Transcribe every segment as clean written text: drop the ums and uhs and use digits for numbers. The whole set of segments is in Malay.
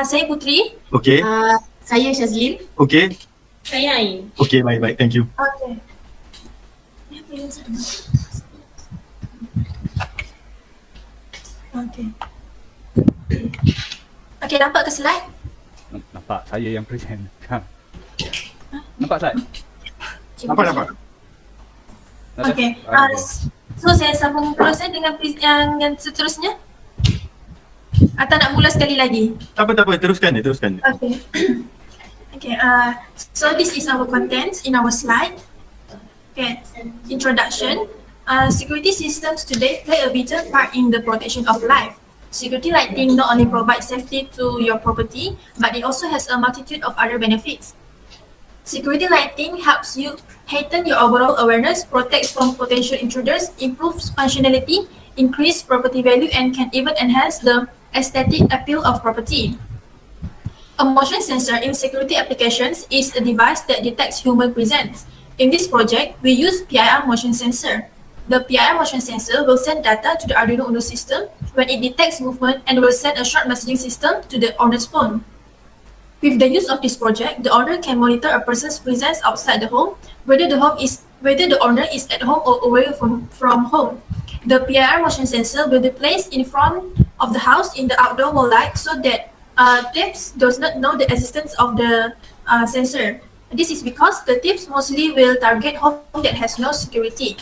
Saya Putri. Okay. Saya Shazlin. Okay. Saya Ain. Okay, baik. Thank you. Okay. Okay, nampak ke slide? Nampak, saya yang present. Nampak slide? Nampak. Okay. So saya sambung proses dengan yang seterusnya. Atau nak mula sekali lagi? Tak apa, teruskan. Okay. Okay, so this is our contents in our slide. Okay, introduction. Security systems today play a vital part in the protection of life. Security lighting not only provides safety to your property, but it also has a multitude of other benefits. Security lighting helps you heighten your overall awareness, protects from potential intruders, improves functionality, increase property value, and can even enhance the aesthetic appeal of property. A motion sensor in security applications is a device that detects human presence. In this project, we use PIR motion sensor. The PIR motion sensor will send data to the Arduino Uno system when it detects movement and will send a short messaging system to the owner's phone. With the use of this project, the owner can monitor a person's presence outside the home, whether the owner is at home or away from home. The PIR motion sensor will be placed in front of the house in the outdoor wall light so that thieves does not know the existence of the sensor. This is because the thieves mostly will target home that has no security.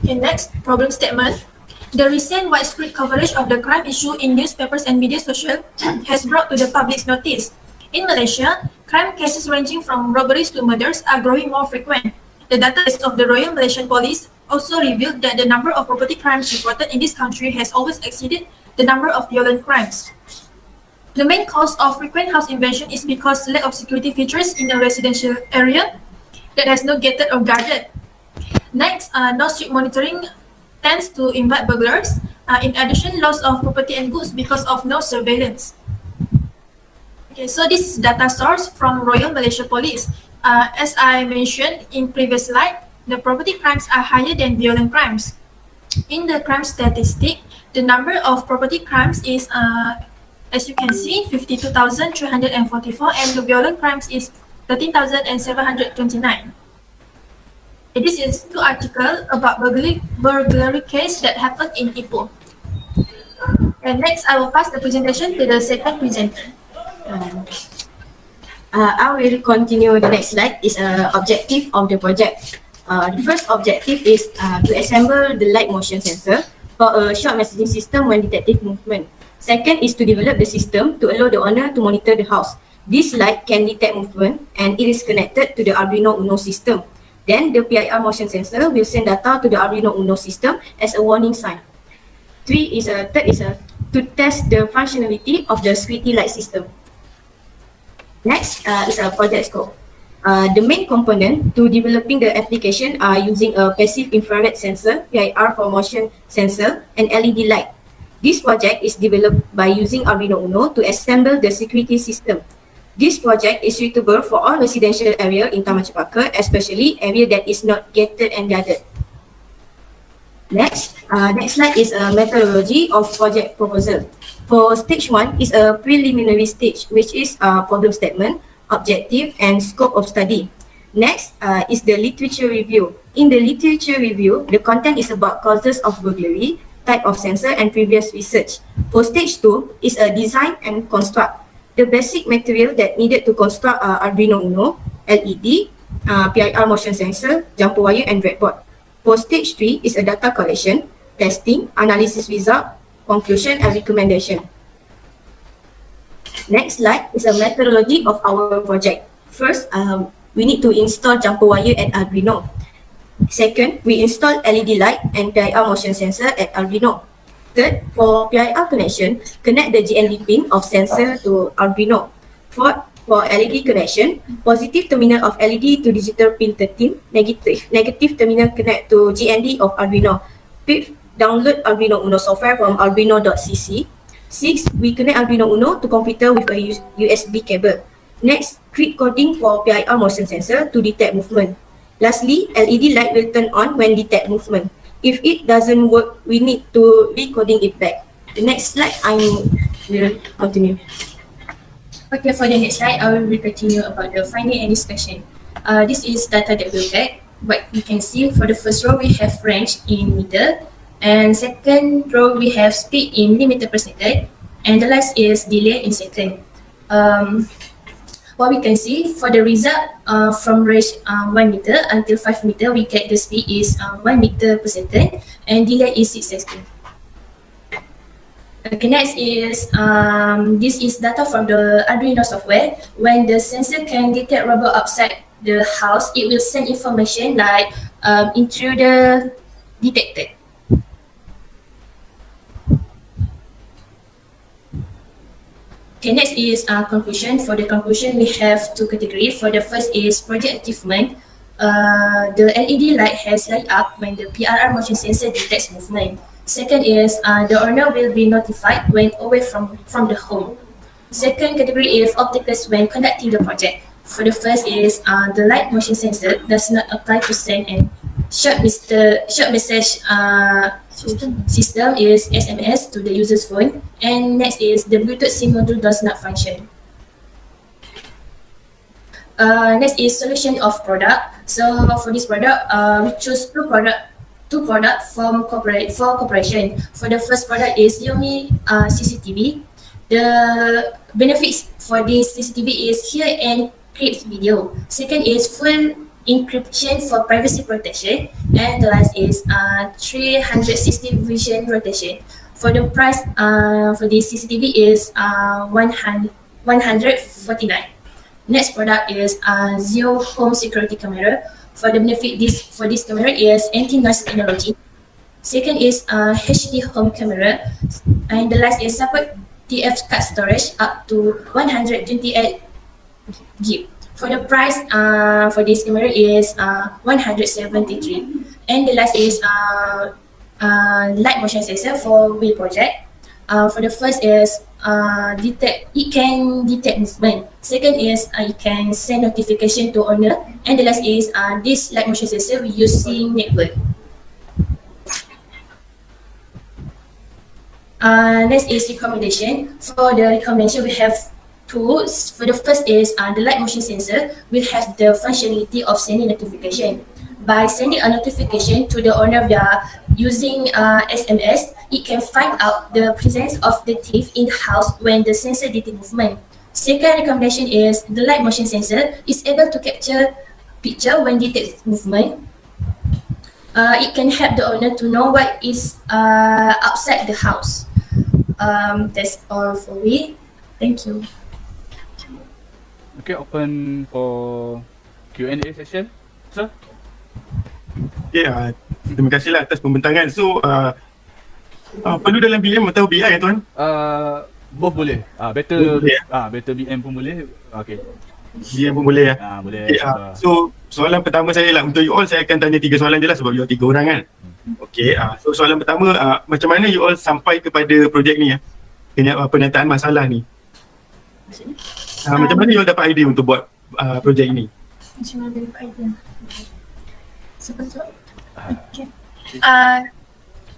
Okay, next, problem statement. The recent widespread coverage of the crime issue in newspapers and media social has brought to the public's notice. In Malaysia, crime cases ranging from robberies to murders are growing more frequent. The database of the Royal Malaysian Police also revealed that the number of property crimes reported in this country has always exceeded the number of violent crimes. The main cause of frequent house invasion is because lack of security features in a residential area that has no gated or guarded. Next, no strict monitoring tends to invite burglars. In addition, loss of property and goods because of no surveillance. Okay, so this is data source from Royal Malaysia Police. As I mentioned in previous slide, the property crimes are higher than violent crimes. In the crime statistic, the number of property crimes is, as you can see, 52,344, and the violent crimes is 13,729. This is two articles about burglary case that happened in Ipoh. And next, I will pass the presentation to the second presenter. I will continue. The next slide is objective of the project. The first objective is to assemble the light motion sensor for a short messaging system when detecting movement. Second is to develop the system to allow the owner to monitor the house. This light can detect movement and it is connected to the Arduino Uno system. Then the PIR motion sensor will send data to the Arduino Uno system as a warning sign. Third is to test the functionality of the security light system. Next is a project scope. The main component to developing the application are using a passive infrared sensor, PIR for motion sensor, and LED light. This project is developed by using Arduino Uno to assemble the security system. This project is suitable for all residential area in Taman Chempaka, especially area that is not gated and guarded. Next slide is a methodology of project proposal. For stage 1 is a preliminary stage, which is a problem statement, objective, and scope of study. Next is the literature review. In the literature review, the content is about causes of burglary, type of sensor, and previous research. For stage 2 is a design and construct. The basic material that needed to construct Arduino Uno, LED, PIR motion sensor, jumper wire, and breadboard. For stage 3 is a data collection, testing, analysis result, conclusion, and recommendation. Next slide is a methodology of our project. First, we need to install jumper wire at Arduino. Second, we install LED light and PIR motion sensor at Arduino. Third, for PIR connection, connect the GND pin of sensor to Arduino. Fourth, for LED connection, positive terminal of LED to digital pin 13, negative terminal connect to GND of Arduino. Fifth, download Arduino Uno software from arduino.cc. Sixth, we connect Arduino Uno to computer with a USB cable. Next, create coding for PIR motion sensor to detect movement. Lastly, LED light will turn on when detect movement. If it doesn't work, we need to recoding it back. The next slide, I'm will continue. Okay, for the next slide, I will continue about the finding and discussion. This is data that we'll get. What you can see for the first row, we have range in meter, and second row, we have speed in millimeter per second, and the last is delay in second. What we can see for the result from range 1 meter until 5 meter, we get the speed is 1 meter per second, and delay is 6 seconds. Okay, next is this is data from the Arduino software. When the sensor can detect rubber outside the house, it will send information like intruder detected. Okay, next is conclusion. For the conclusion, we have two categories. For the first is project achievement. The LED light has light up when the PRR motion sensor detects movement. Second is the owner will be notified when away from the home. Second category is obstacles when conducting the project. For the first is the light motion sensor does not apply to send and short message system is SMS to the user's phone. And next is the Bluetooth SIM module does not function. Next is solution of product. So for this product, we choose two products for cooperation. For the first product is Xiaomi CCTV. The benefits for this CCTV is hear and encrypt video. Second is full encryption for privacy protection, and the last is 360 vision rotation. For the price for this CCTV is 149. Next product is Zero Home Security Camera. For the benefit for this camera is anti-noise technology. Second is HD home camera, and the last is support TF card storage up to 128 GB. For the price for this camera is 173, and the last is light motion sensor for wheel project. For the first is it can detect movement. Second is it can send notification to owner, and the last is this light motion sensor using network. Next is recommendation. For the recommendation, we have tools. For the first is the light motion sensor will have the functionality of sending notification. By sending a notification to the owner via using SMS, it can find out the presence of the thief in the house when the sensor detects movement. Second recommendation is the light motion sensor is able to capture picture when detects movement. It can help the owner to know what is outside the house. That's all for me. Thank you. Okay, open for Q&A session. Sir? Okay, terima kasihlah atas pembentangan. So, perlu dalam BM atau BI tuan? Both boleh. Better Boleh, better BM pun boleh. Okay. BM pun boleh ya? Boleh. Okay, so soalan pertama saya lah, untuk you all saya akan tanya 3 soalan je lah sebab you all 3 orang kan. Okay, so soalan pertama, macam mana you all sampai kepada projek ni ya? Penataan masalah ni. Macam mana you all dapat idea untuk buat projek ni? Macam mana dapat idea? Sebetul. Okay.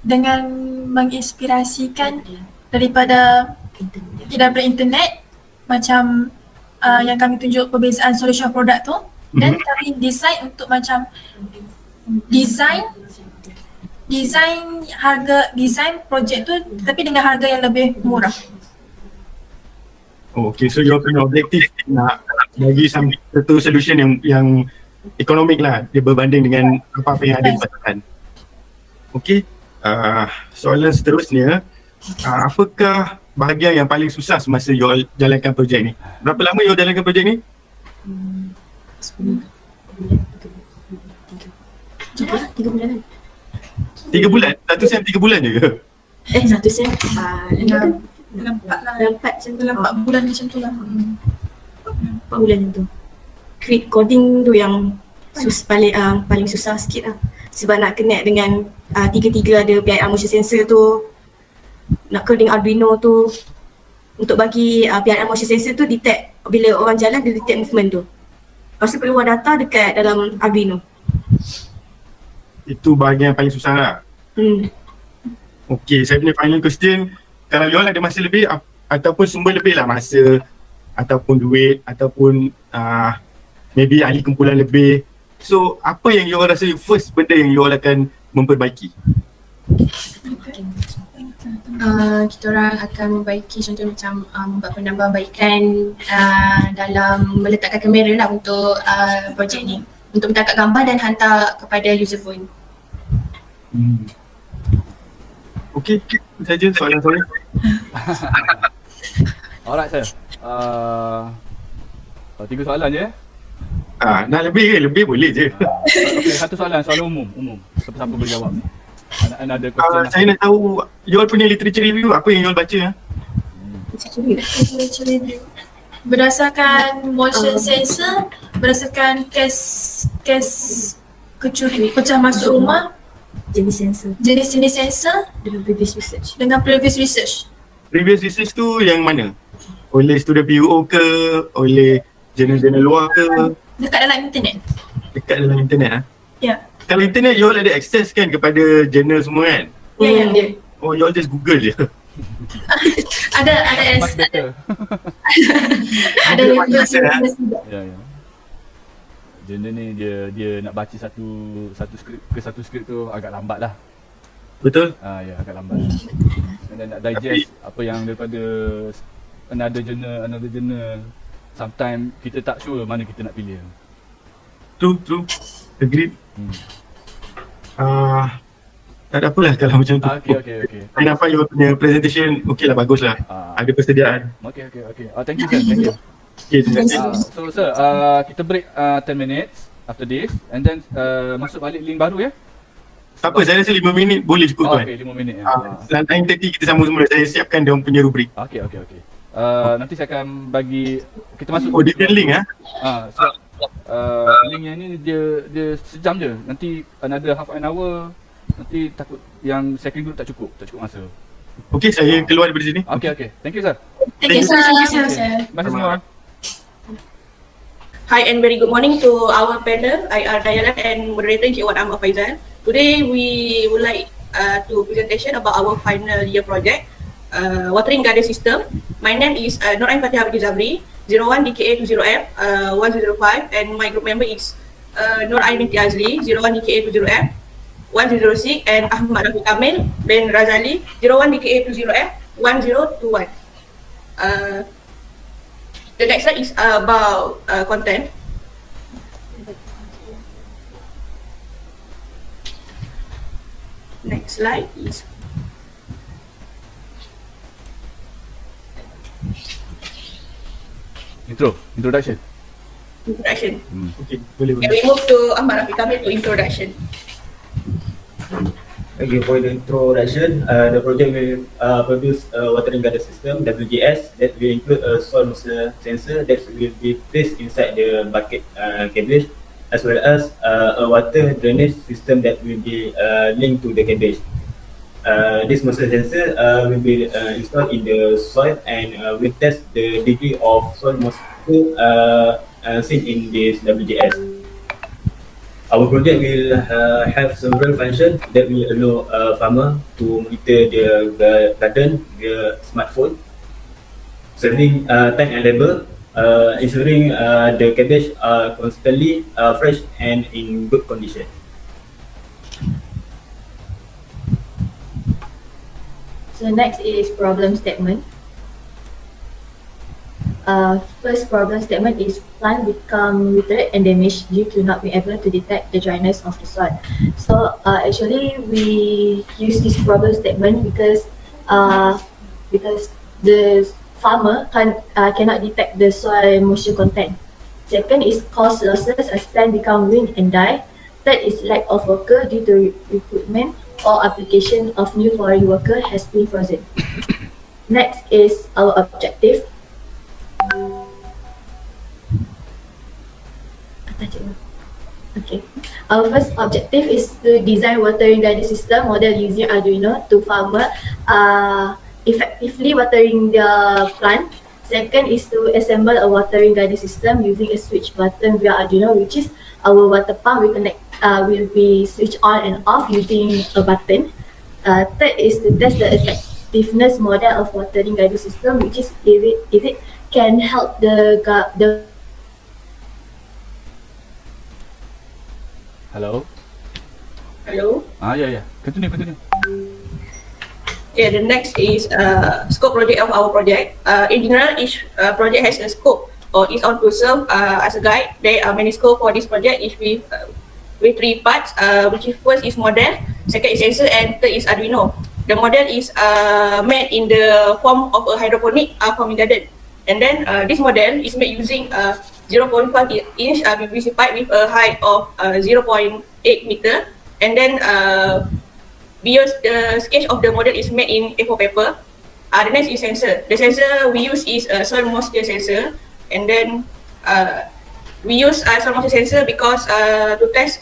Dengan menginspirasikan daripada daripada internet, macam yang kami tunjuk perbezaan solution produk tu, dan kami design untuk macam design projek tu tapi dengan harga yang lebih murah. Oh, okay, so you all punya objektif nak bagi satu solution yang ekonomik lah, dia berbanding dengan apa yang ada di pasaran. Okay, soalan seterusnya, apakah bahagian yang paling susah semasa you all jalankan projek ni? Berapa lama you all jalankan projek ni? 3 bulan. 3 bulan? Satu sen 3 bulan je ke? Satu sen Dalam 4 bulan macam tu lah. 4 bulan macam tu. Create coding tu yang paling susah sikit lah. Sebab nak connect dengan tiga-tiga ada PIR motion sensor tu, nak coding Arduino tu untuk bagi PIR motion sensor tu detect bila orang jalan, dia detect movement tu. Lepas tu keluar data dekat dalam Arduino. Itu bahagian yang paling susah lah. Okay, saya punya final question, kalau you all ada masa lebih, ataupun sumber lebih lah, masa ataupun duit ataupun maybe ahli kumpulan lebih. So apa yang you all rasa first benda yang you all akan memperbaiki? Kita orang akan membaiki contoh macam membuat penambahbaikan dalam meletakkan kamera lah untuk projek ni, untuk menangkap gambar dan hantar kepada user phone. Okey, itu saja soalan saya. Alright sir. 3 soalan je. Nak lebih ke? Lebih boleh je. Okay, satu soalan umum. Siapa-siapa boleh jawab ni. Ada question. Saya nak tahu you all punya literature review, apa yang you all baca? Literature review. Berdasarkan motion sensor, berdasarkan kes kecuri pecah masuk rumah, jenis sensor Dengan previous research. dengan previous research. Previous research tu yang mana? Oleh student PUO ke? Oleh jurnal-jurnal luar ke? Dekat dalam internet. Dekat dalam internet Ya. Kalau internet you all ada access kan kepada jurnal semua kan? Ya. Oh, you all just Google je. Ada Much better. ada reference. Ya. Jurnal ni dia nak baca satu skrip tu agak lambat lah. Betul? Ya, agak lambat. Dan nak digest apa yang daripada another journal, sometimes kita tak sure mana kita nak pilih. True. Agreed. Tak ada apalah kalau macam tu. Okay. Saya nampak you punya presentation okey lah, bagus lah. Ada persediaan. Okay. Thank you sir, thank you. Okay, terima kasih. So sir, kita break 10 minutes after this and then masuk balik link baru ya? Tak apa, saya rasa 5 minit boleh cukup tuan. Okay, 5 minit ya. 9:30 kita sambung semula. Saya siapkan dia punya rubrik. Okay. Nanti saya akan bagi kita masuk. Oh, dia punya link So, link yang ni dia sejam je. Nanti another half an hour. Nanti takut yang second group tak cukup masa. Okey, saya keluar daripada sini. Okay. Thank you sir. Thank you, sir. Terima kasih semua. Hi and very good morning to our panel. I are DAYALAN and moderator Encik Wan Ahmad Faizal. Today we would like to presentation about our final year project, watering garden system. My name is Nur Ain Fatihah Abdi Zabri, 01DKA20F 105, and my group member is Nur Ain binti Azli, 01DKA20F 106, and Ahmad Rafiq Kamil bin Razali, 01DKA20F 1021. The next slide is about content. Next slide is Introduction. Okey, boleh. Okay, we move to Ahmad Rafiq Kamil to introduction. Okay, for the introduction, the project will produce a watering garden system (WGS) that will include a soil moisture sensor that will be placed inside the bucket cabbage, as well as a water drainage system that will be linked to the cabbage. This moisture sensor will be installed in the soil and will test the degree of soil moisture seen in this WGS. Our project will have several functions that will allow farmer to monitor their garden via smartphone, saving time and labor, ensuring the cabbage are constantly fresh and in good condition. So next is problem statement. First problem statement is plant become withered and damaged due to not being able to detect the dryness of the soil. So actually we use this problem statement because the farmer cannot detect the soil moisture content. Second is cost losses as plant become weak and die. Third is lack of worker due to recruitment or application of new foreign worker has been frozen. Next is our objective. Okay. Our first objective is to design watering garden system model using Arduino to farmer effectively watering their plant. Second is to assemble a watering garden system using a switch button via Arduino, which is our water pump will be switched on and off using a button. Third is to test the effectiveness model of watering garden system, which is if it can help the Hello. Hello. Ya. Continue. Okay, the next is scope project of our project. In general, each project has a scope or is on to serve as a guide. There are many scope for this project. Each with 3 parts, which is first is model, second is sensor, and third is Arduino. The model is made in the form of a hydroponic farming garden. And then this model is made using 0.5 inch PVC pipe with a height of 0.8 meter. And then the sketch of the model is made in A4 paper. The next is sensor. The sensor we use is a soil moisture sensor. And then we use soil moisture sensor because to test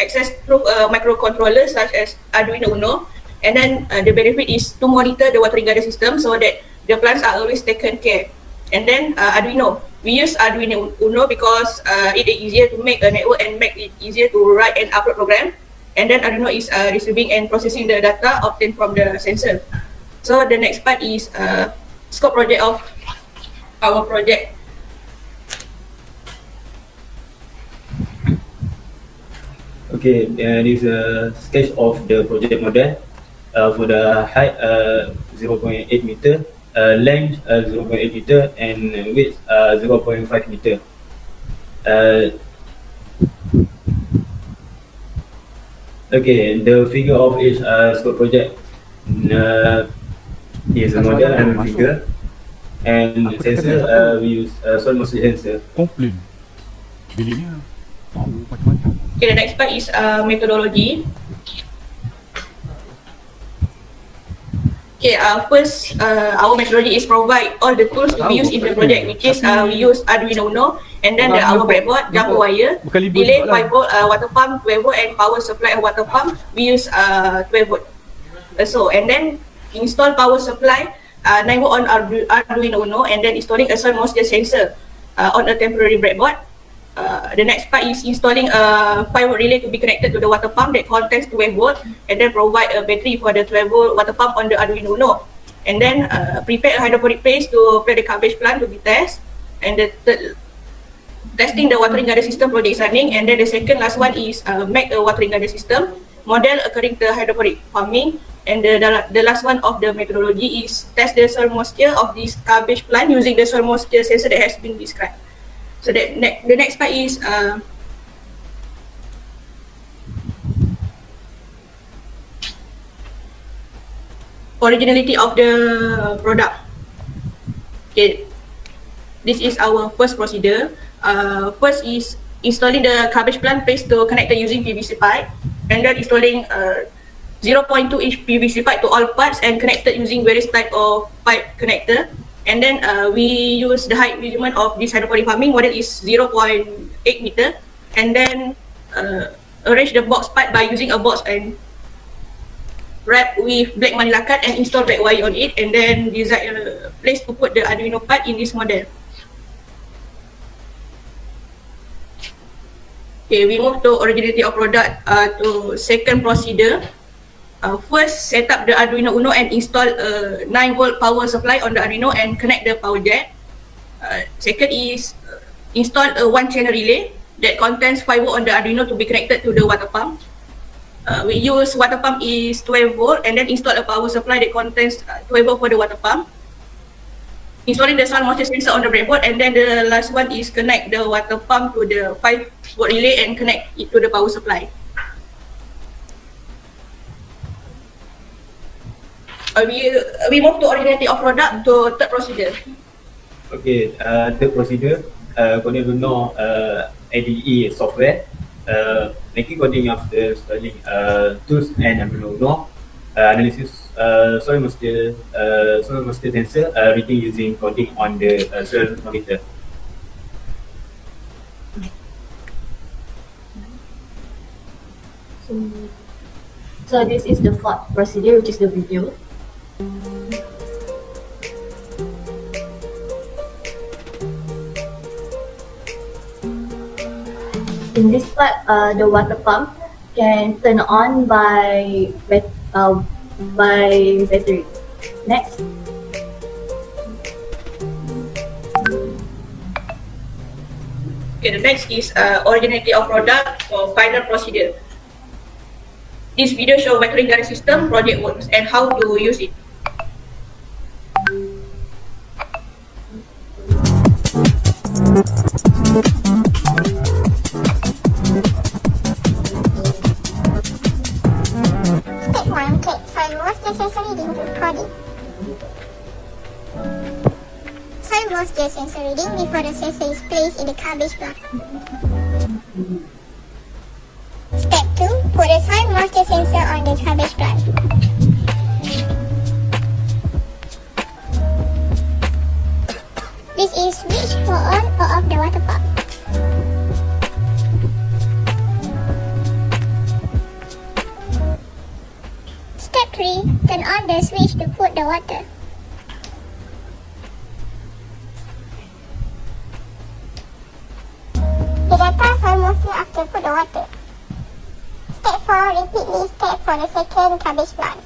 access through microcontrollers such as Arduino Uno. And then the benefit is to monitor the watering garden system so that the plants are always taken care. And then Arduino. We use Arduino Uno because it is easier to make a network and make it easier to write and upload program. And then Arduino is receiving and processing the data obtained from the sensor. So the next part is scope project of our project. Okay, this is a sketch of the project model. For the height 0.8 meter, length 0.8 meter, and width 0.5 meter. Okay, the figure of each scope project. Here's a model and figure. And sensor, we use soil moisture sensor. Komplain. Biliknya macam-macam. Okay, the next part is methodology. Okay, first, our methodology is provide all the tools to be used in the project, which is we use Arduino Uno, and then our breadboard, jumper wire, relay, 5 volt, water pump, 12 volt, and power supply of water pump, we use 12 volt. So, and then install power supply, 9 volt on Arduino Uno, and then installing a soil moisture sensor on a temporary breadboard. The next part is installing a 5 volt relay to be connected to the water pump that contains 12 volt, and then provide a battery for the 12 volt water pump on the Arduino Uno. And then prepare a hydroponic place to plant the cabbage plant to be tested. And the third, testing the watering garden system project is running. And then the second last one is make a watering garden system model according to hydroponic farming. And the last one of the methodology is test the soil moisture of this cabbage plant using the soil moisture sensor that has been described. So the next part is originality of the product. Okay, this is our first procedure. First is installing the cabbage plant paste to connect using PVC pipe, and then installing 0.2 inch PVC pipe to all parts and connected using various type of pipe connector. And then we use the height measurement of this hydroponic farming model is 0.8 meter. And then arrange the box part by using a box and wrap with black manila cut and install black wire on it. And then design a place to put the Arduino part in this model. Okay, we move to originality of product to second procedure. First, set up the Arduino Uno and install a 9 volt power supply on the Arduino and connect the power jack. Second is install a 1 channel relay that contains 5 volt on the Arduino to be connected to the water pump. We use water pump is 12 volt and then install a power supply that contains 12 volt for the water pump. Installing the soil moisture sensor on the breadboard, and then the last one is connect the water pump to the 5 volt relay and connect it to the power supply. We move to originality of product to third procedure. Okay, third procedure, according to know IDE software, making coding of the installing tools and Arduino analysis soil moisture sensor reading using coding on the soil monitor. So this is the fourth procedure, which is the video. In this part, the water pump can turn on by battery. Next. Okay, the next is originality of product for final procedure. This video shows watering garden system project works and how to use it. Step 1. Click soil moisture sensor reading recording. Soil moisture sensor reading before the sensor is placed in the cabbage plant. Step 2. Put the soil moisture sensor on the cabbage plant. This is switch for on or off the water pump. Step 3. Turn on the switch to put the water. The data soil moisture after put the water. Step 4. Repeat this step for the second cabbage plant.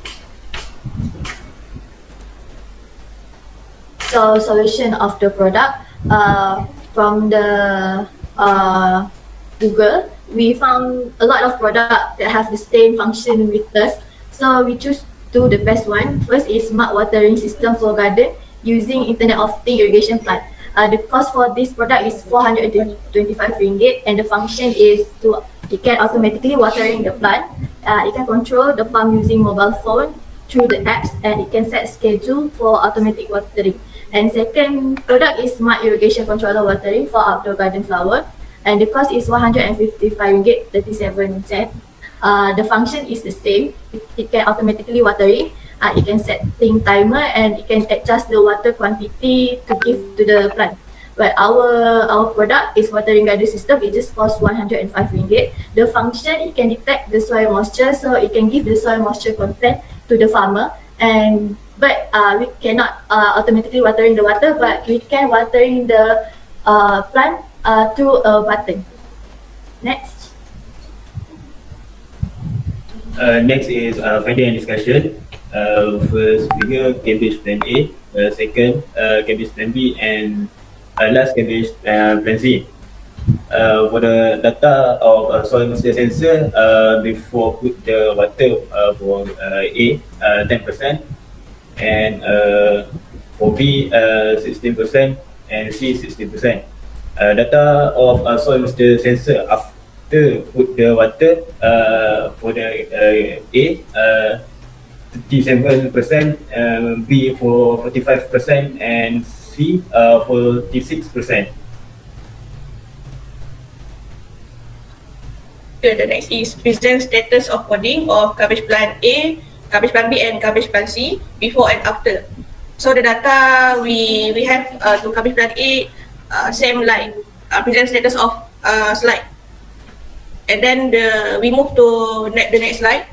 So solution of the product from the Google, we found a lot of products that have the same function with us. So we choose to the best one. First is smart watering system for garden using Internet of Things irrigation plant. The cost for this product is RM425 and the function is it can automatically watering the plant. It can control the pump using mobile phone through the apps and it can set schedule for automatic watering. And second product is smart irrigation controller watering for outdoor garden flower and the cost is RM155.37. The function is the same. It can automatically watering. It can set timer and it can adjust the water quantity to give to the plant. But our product is watering garden system. It just costs RM105. The function, it can detect the soil moisture, so it can give the soil moisture content to the farmer. But we cannot automatically watering the water, but we can watering the plant through a button. Next. Next is finding and discussion. First figure cabbage plan A, second cabbage plan B, and last cabbage plan C. For the data of soil moisture sensor, before put the water for A 10%, and for B 16% and C 16%. Data of soil moisture sensor after put the water for the A 37%, B for 45% and C 46%. The next is present status of coding of cabbage plant A, cabbage plant B and cabbage plant C before and after. So the data we have to cabbage plant A same like present status of slide. And then we move to the next slide.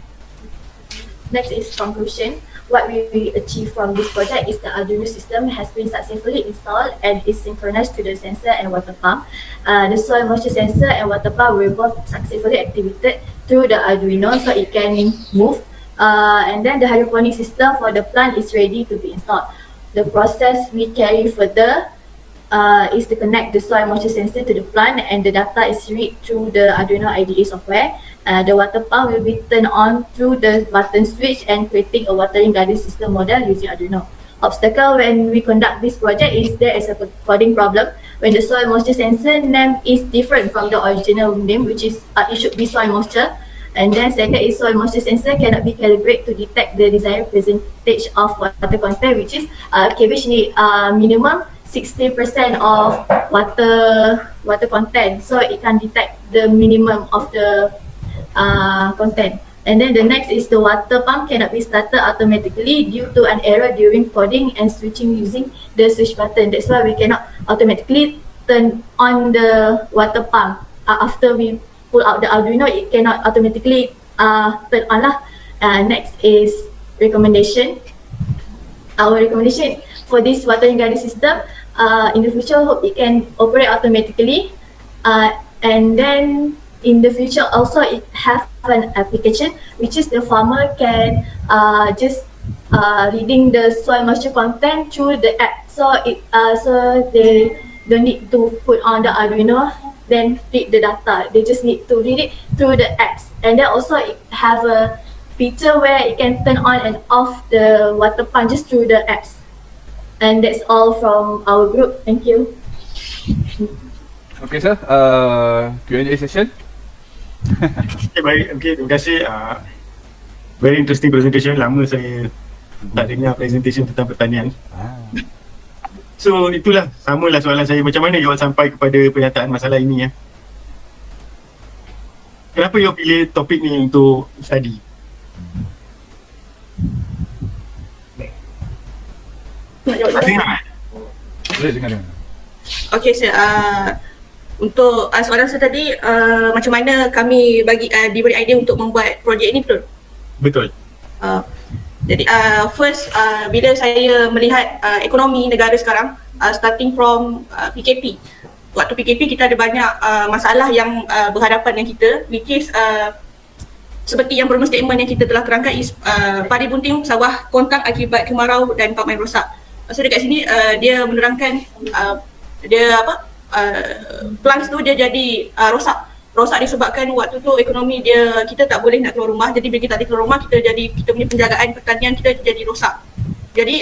Next is conclusion. What we achieve from this project is the Arduino system has been successfully installed and is synchronized to the sensor and water pump. The soil moisture sensor and water pump were both successfully activated through the Arduino so it can move. And then the hydroponic system for the plant is ready to be installed. The process we carry further is to connect the soil moisture sensor to the plant and the data is read through the Arduino IDE software. The water pump will be turned on through the button switch and creating a watering garden system model using Arduino. Obstacle when we conduct this project is there is a coding problem when the soil moisture sensor name is different from the original name, which is it should be soil moisture. And then second is soil moisture sensor cannot be calibrated to detect the desired percentage of water content, which is cabbage need minimum 60% of water content, so it can detect the minimum of the content. And then the next is the water pump cannot be started automatically due to an error during coding and switching using the switch button. That's why we cannot automatically turn on the water pump. After we pull out the Arduino, it cannot automatically turn on lah. Next is recommendation. Our recommendation for this watering garden system, in the future, hope it can operate automatically. And then in the future also it have an application which is the farmer can just reading the soil moisture content through the app. So they don't need to put on the Arduino then read the data. They just need to read it through the apps. And then also it have a feature where it can turn on and off the water pump just through the apps. And that's all from our group. Thank you. Okay sir, Q&A session. Okay, baik. Okay, terima kasih. Very interesting presentation. Lama saya tak dengar presentation tentang pertanian. So itulah, samalah soalan saya. Macam mana you all sampai kepada pernyataan masalah ini ya? Kenapa you all pilih topik ni untuk study? Dengar? Boleh dengar. Okay sir, untuk soalan saya tadi, macam mana kami diberi idea untuk membuat projek ini, betul? Betul. Jadi first bila saya melihat ekonomi negara sekarang, starting from PKP. Waktu PKP kita ada banyak masalah yang berhadapan dengan kita, which is seperti yang problem statement yang kita telah terangkan is padi bunting sawah kontak akibat kemarau dan paman rosak. So dekat sini dia menerangkan plants tu dia jadi rosak disebabkan waktu tu ekonomi kita tak boleh nak keluar rumah. Jadi bila kita tak boleh keluar rumah, kita punya penjagaan pertanian kita jadi rosak. Jadi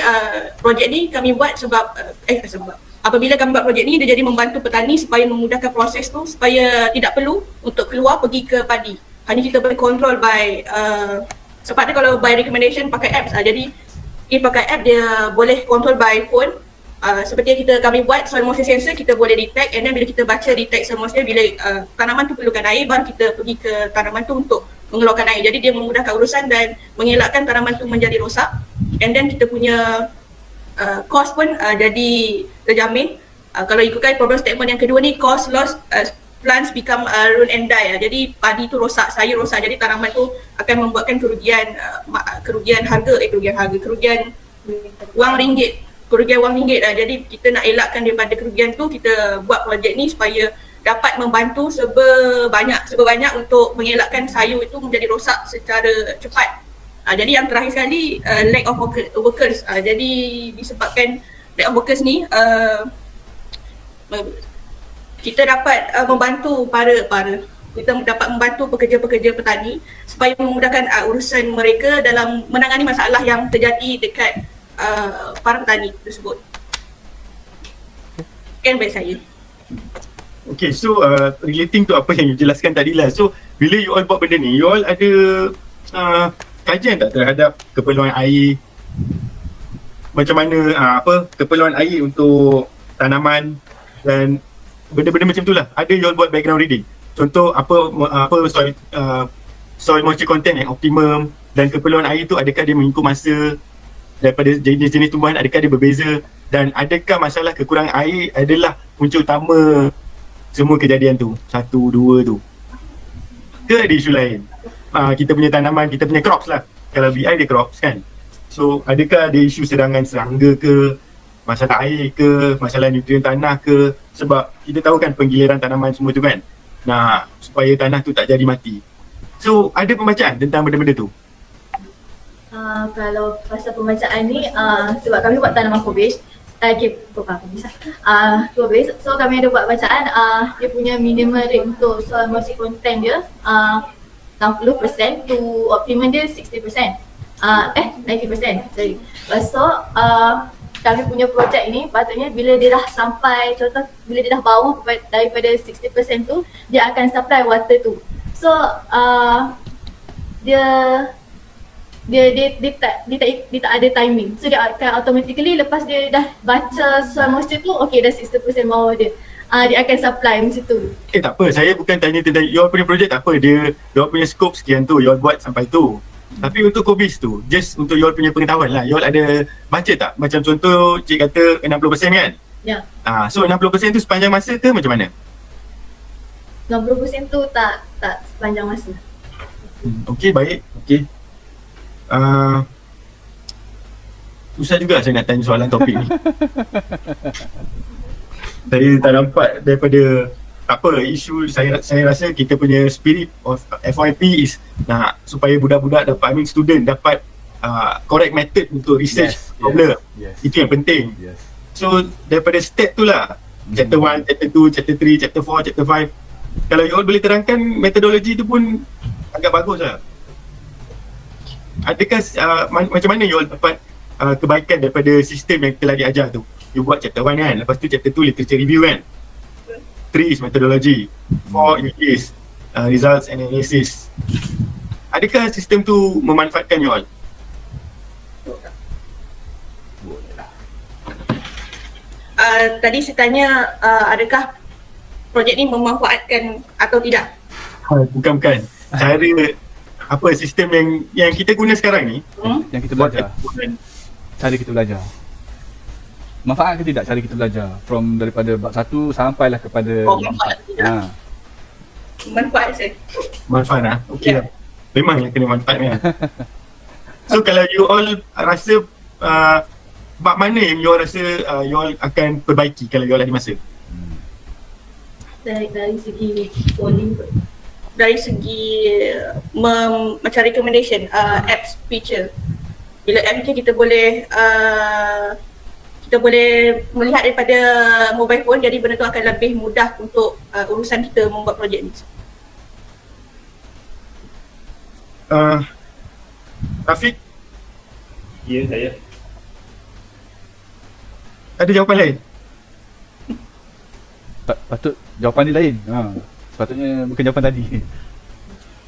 projek ni kami buat sebab apabila kami buat projek ni, dia jadi membantu petani supaya memudahkan proses tu, supaya tidak perlu untuk keluar pergi ke padi. Hanya kita boleh control by sepatutnya kalau by recommendation pakai apps. Jadi if pakai app dia boleh control by phone. Seperti yang kami buat soil moisture sensor, kita boleh detect, and then bila kita baca detect soil moisture, bila tanaman tu perlukan air, baru kita pergi ke tanaman tu untuk mengeluarkan air. Jadi dia memudahkan urusan dan mengelakkan tanaman tu menjadi rosak, and then kita punya cost pun jadi terjamin. Kalau ikutkan problem statement yang kedua ni, cost loss, plants become ruin and die. Jadi padi tu rosak, sayur rosak, jadi tanaman tu akan membuatkan kerugian wang ringgit lah. Jadi kita nak elakkan daripada kerugian tu, kita buat projek ni supaya dapat membantu sebanyak untuk mengelakkan sayur itu menjadi rosak secara cepat. Jadi yang terakhir sekali, lack of workers. Jadi disebabkan lack of workers ni, kita dapat membantu kita dapat membantu pekerja-pekerja petani supaya memudahkan urusan mereka dalam menangani masalah yang terjadi dekat para petani tersebut. Sekian dari saya. Okay, so relating to apa yang you jelaskan tadi lah. So bila you all buat benda ni, you all ada kajian tak terhadap keperluan air? Macam mana keperluan air untuk tanaman dan benda-benda macam tu lah. Ada you all buat background reading? Contoh apa soil moisture content yang optimum, dan keperluan air tu adakah dia mengikut masa daripada jenis-jenis tumbuhan, adakah dia berbeza, dan adakah masalah kekurangan air adalah punca utama semua kejadian tu, 1, 2 tu, ke ada isu lain? Kita punya tanaman, kita punya crops lah, kalau BI dia crops kan, so adakah ada isu serangan serangga ke, masalah air ke, masalah nutrien tanah ke? Sebab kita tahu kan penggiliran tanaman semua tu kan, supaya tanah tu tak jadi mati. So ada pembacaan tentang benda-benda tu? Kalau pasal pembacaan ni, sebab kami buat tanaman kobis, so kami ada buat bacaan, dia punya minimal rate untuk soil moisture content dia 60% to optimum dia 60%, 90%, sorry. So kami punya projek ni patutnya bila dia dah sampai, contoh bila dia dah bawah daripada 60% tu, dia akan supply water tu. So dia tak ada timing. So dia akan automatically lepas dia dah baca soil moisture tu, okay dah 60% bawah dia, dia akan supply macam tu. Tak apa, saya bukan tanya tentang you all punya projek, tak apa, dia punya scope sekian tu, you all buat sampai tu. Tapi untuk kobis tu, just untuk you all punya pengetahuan lah, you all ada baca tak? Macam contoh cik kata 60% kan? Ya. So 60% tu sepanjang masa ke macam mana? 60% tu tak sepanjang masa. Okay, baik. Okay. Susah juga saya nak tanya soalan topik ni. Saya tak nampak daripada isu. Saya rasa kita punya spirit of FYP is nak supaya budak-budak dapat, student dapat correct method untuk research problem. Itu yang penting. So daripada step tu lah, chapter 1, chapter 2, chapter 3, chapter 4, chapter 5, kalau you all boleh terangkan metodologi tu pun agak bagus lah. Adakah macam mana you all dapat kebaikan daripada sistem yang telah diajar tu? You buat chapter 1 kan, lepas tu chapter 2 literature review kan, 3 is methodology, 4 is results and analysis. Adakah sistem tu memanfaatkan you all? Tadi saya tanya adakah projek ni memanfaatkan atau tidak? Bukan. Cara apa sistem yang kita guna sekarang ni, yang kita belajar, cara kita belajar, manfaat ke tidak cara kita belajar from daripada bab 1 sampailah kepada manfaat tidak. Manfaat saya. Manfaat lah. Okey lah. Memang yang kena manfaat kan. So kalau you all rasa bab mana yang you all rasa you all akan perbaiki kalau you all ada masa? Dari segi coding, dari segi macam recommendation, apps feature. Bila app feature kita boleh melihat daripada mobile phone, jadi benda tu akan lebih mudah untuk urusan kita membuat projek ni. Rafiq? Ya, saya. Ada jawapan lain? Patut jawapan dia lain. Sepatutnya bukan jawapan tadi.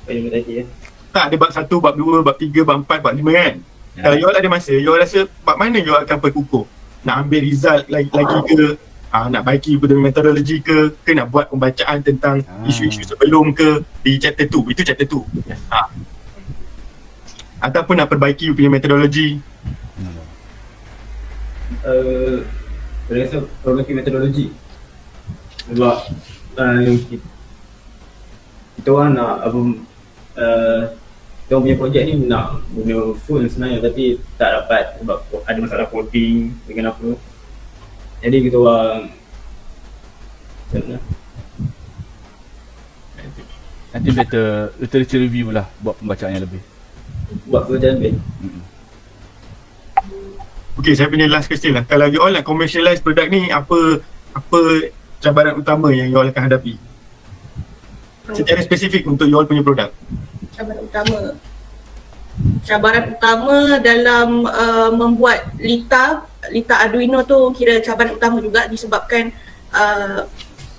Jawapan tadi ya. Tak, ada bab 1, bab 2, bab 3, bab 4, bab 5 kan? Kalau you all ada masa, you all rasa bab mana you all akan berkukuh? Nak ambil result lagi ke? Nak baiki pada metodologi ke nak buat pembacaan tentang isu-isu sebelum ke di chapter 2? Itu chapter 2. Ataupun nak perbaiki you punya metodologi? Saya rasa perbaiki metodologi. Sebab kita orang nak kita punya projek ni nak guna full sebenarnya, tapi tak dapat sebab ada masalah coding dengan apa. Jadi kita orang nanti better literature review lah, buat pembacaan yang lebih. Buat pembacaan lebih. Okay, saya punya last question lah. Kalau you all nak commercialize produk ni, apa cabaran utama yang you all akan hadapi? Secara spesifik untuk you all punya produk. Cabaran utama dalam membuat Lita Arduino tu kira cabaran utama juga, disebabkan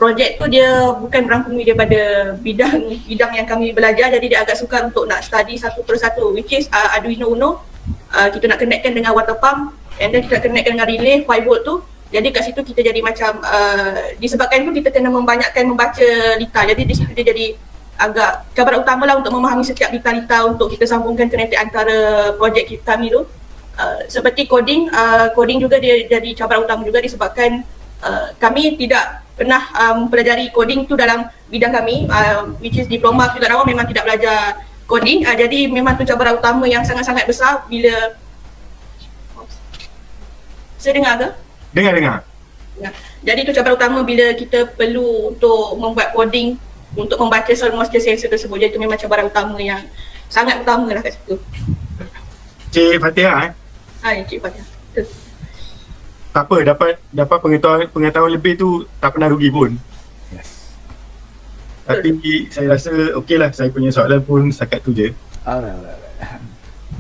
projek tu dia bukan merangkumi daripada bidang yang kami belajar, jadi dia agak sukar untuk nak study satu persatu, which is Arduino Uno. Kita nak connectkan dengan water pump, and then kita nak connectkan dengan relay 5 volt tu. Jadi kat situ kita jadi macam disebabkan itu kita kena membanyakkan membaca Lita, jadi di situ dia jadi agak cabaran utama lah untuk memahami setiap Lita untuk kita sambungkan connected antara projek kami tu. Seperti coding juga dia jadi cabaran utama juga, disebabkan kami tidak pernah mempelajari coding tu dalam bidang kami, which is diploma kejuruteraan memang tidak belajar coding. Jadi memang tu cabaran utama yang sangat-sangat besar bila saya dengar ke? Dengar. Ya. Jadi tu cabaran utama bila kita perlu untuk membuat coding untuk membaca soal moisture sensor tersebut. Jadi itu memang cabaran utama yang sangat utama lah kat situ. Cik Fatihah Cik Fatihah. Tak apa, dapat pengetahuan lebih tu tak pernah rugi pun. Tapi saya rasa okey lah, saya punya soalan pun setakat tu je.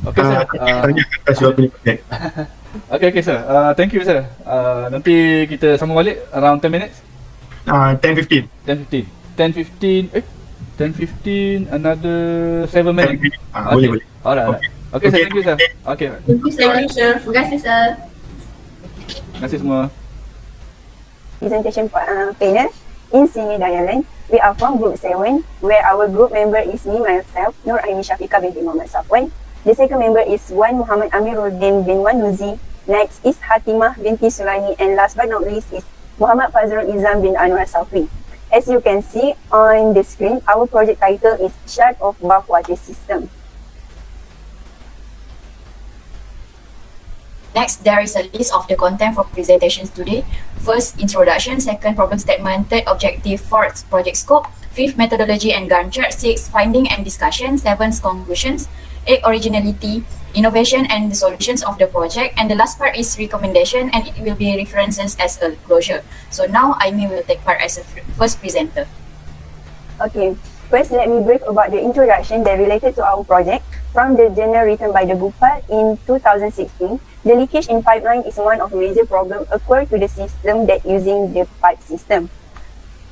Okay sir. Tanya atas soal punya projek. Okay sir. Thank you sir. Nanti kita sambung balik around 10 minutes. 10-15. 10-15 another 7 minutes. Boleh. Alright. Okay sir, thank you sir. Okay. Thank you sir. Terima kasih sir. Terima kasih semua. Presentation panel in sini DAYALAN. We are from group 7, where our group member is me, myself, Nur Aini Syafiqah binti Muhammad Safwan. The second member is Wan Muhammad Amiruddin bin Wan Nuzi. Next is Hatimah binti Sulani, and last but not least is Muhammad Fazrul Izam bin Anwar Safwi. As you can see on the screen, our project title is Shard of Bath Water System. Next, there is a list of the content for presentations today. First, introduction. Second, problem statement. Third, objective. Fourth, project scope. Fifth, methodology and Gantt chart. Sixth, finding and discussion. Seventh, conclusions. 8, originality. innovation and the solutions of the project, and the last part is recommendation, and it will be references as a closure. So now Aimee will take part as a first presenter. Okay, first let me brief about the introduction that related to our project. From the journal written by the Bupal in 2016, the leakage in pipeline is one of major problems occur to the system that using the pipe system.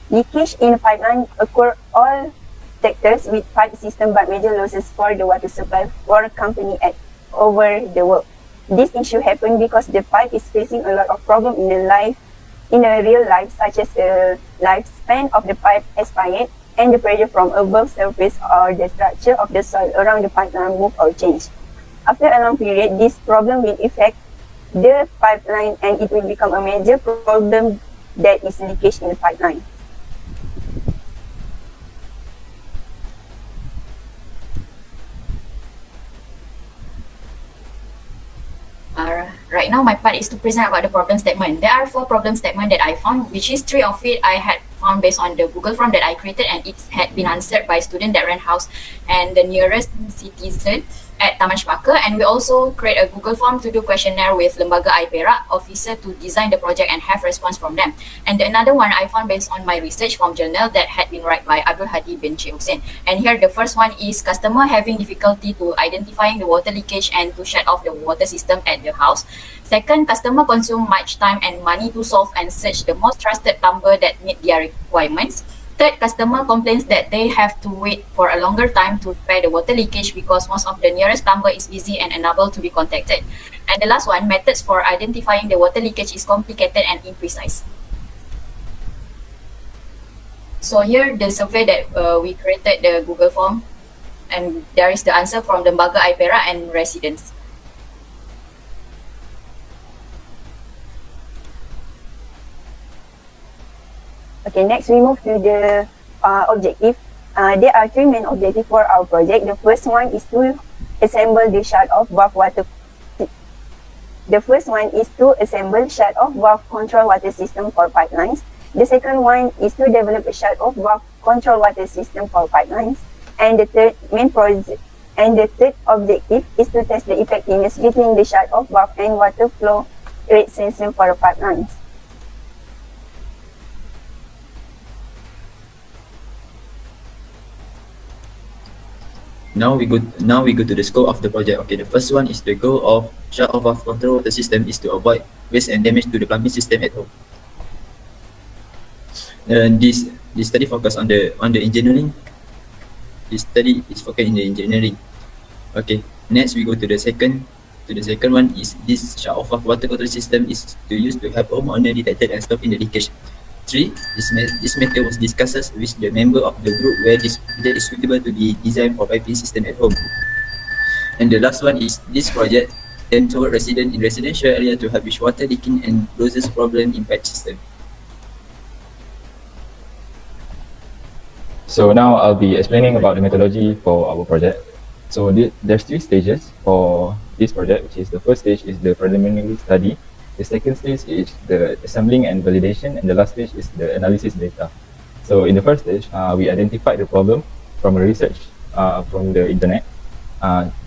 Leakage in pipeline occur all sectors with pipe system, but major losses for the water supply for a company at over the world. This issue happened because the pipe is facing a lot of problem in the real life, such as the lifespan of the pipe expired and the pressure from above surface or the structure of the soil around the pipeline move or change. After a long period, this problem will affect the pipeline and it will become a major problem that is leakage in the pipeline. Right now, my part is to present about the problem statement. There are 4 problem statements that I found, which is 3 of it I had found based on the Google form that I created, and it had been answered by student that rent house and the nearest citizen at Taman Sepaka. And we also create a Google form to do questionnaire with Lembaga PETANG officer to design the project and have response from them. And another one I found based on my research from journal that had been written by Abdul Hadi bin Cik Hussein. And here the first one is customer having difficulty to identifying the water leakage and to shut off the water system at the house. Second, customer consume much time and money to solve and search the most trusted plumber that meet their requirements. Third, customer complains that they have to wait for a longer time to repair the water leakage because most of the nearest plumber is busy and unable to be contacted. And the last one, methods for identifying the water leakage is complicated and imprecise. So here the survey that we created the Google form, and there is the answer from the Lembaga PETANG and residents. Okay, next we move to the objective. There are 3 main objectives for our project. The first one is to assemble the shut-off valve water. The first one is to assemble shut-off valve control water system for pipelines. The second one is to develop a shut-off valve control water system for pipelines. And the third objective is to test the effectiveness between the shut-off valve and water flow rate sensor for the pipelines. Now we go to the scope of the project. Okay, the first one is the goal of shut-off valve control water system is to avoid waste and damage to the plumbing system at home. This study focus on the engineering. This study is focused in the engineering. Okay, next we go to the second one is this shut-off valve water control system is to use to help homeowner detected and stopping the leakage. 3. This matter was discussed with the member of the group where this project is suitable to be designed for piping system at home. And the last one is this project aimed toward residents in residential area to help with water leaking and closest problem in pipe system. So now I'll be explaining about the methodology for our project. So there's 3 stages for this project, which is the first stage is the preliminary study. The second stage is the assembling and validation, and the last stage is the analysis data. So in the first stage, we identified the problem from a research from the internet,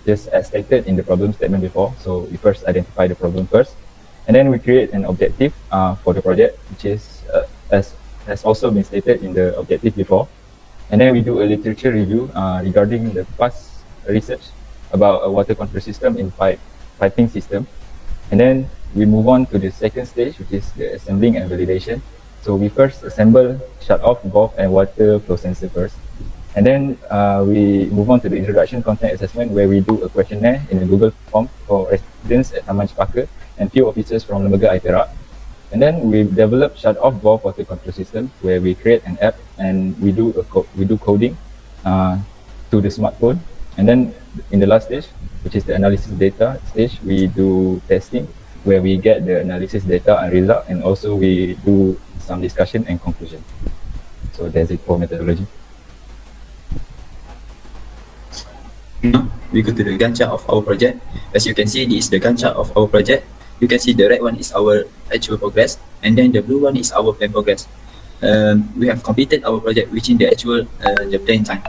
just as stated in the problem statement before. So we first identify the problem first, and then we create an objective for the project, which is as has also been stated in the objective before. And then we do a literature review regarding the past research about a water control system in piping system, and then we move on to the second stage, which is the assembling and validation. So we first assemble shut-off valve and water flow sensor first. And then we move on to the introduction content assessment, where we do a questionnaire in a Google form for residents at Taman Sepaka and few officers from Lembaga PETANG. And then we develop shut-off valve water control system, where we create an app and we do coding to the smartphone. And then in the last stage, which is the analysis data stage, we do testing, where we get the analysis data and result, and also we do some discussion and conclusion. So that's it for methodology. Now we go to the Gantt chart of our project. As you can see, this is the Gantt chart of our project. You can see the red one is our actual progress, and then the blue one is our plan progress. We have completed our project within the actual the planned time.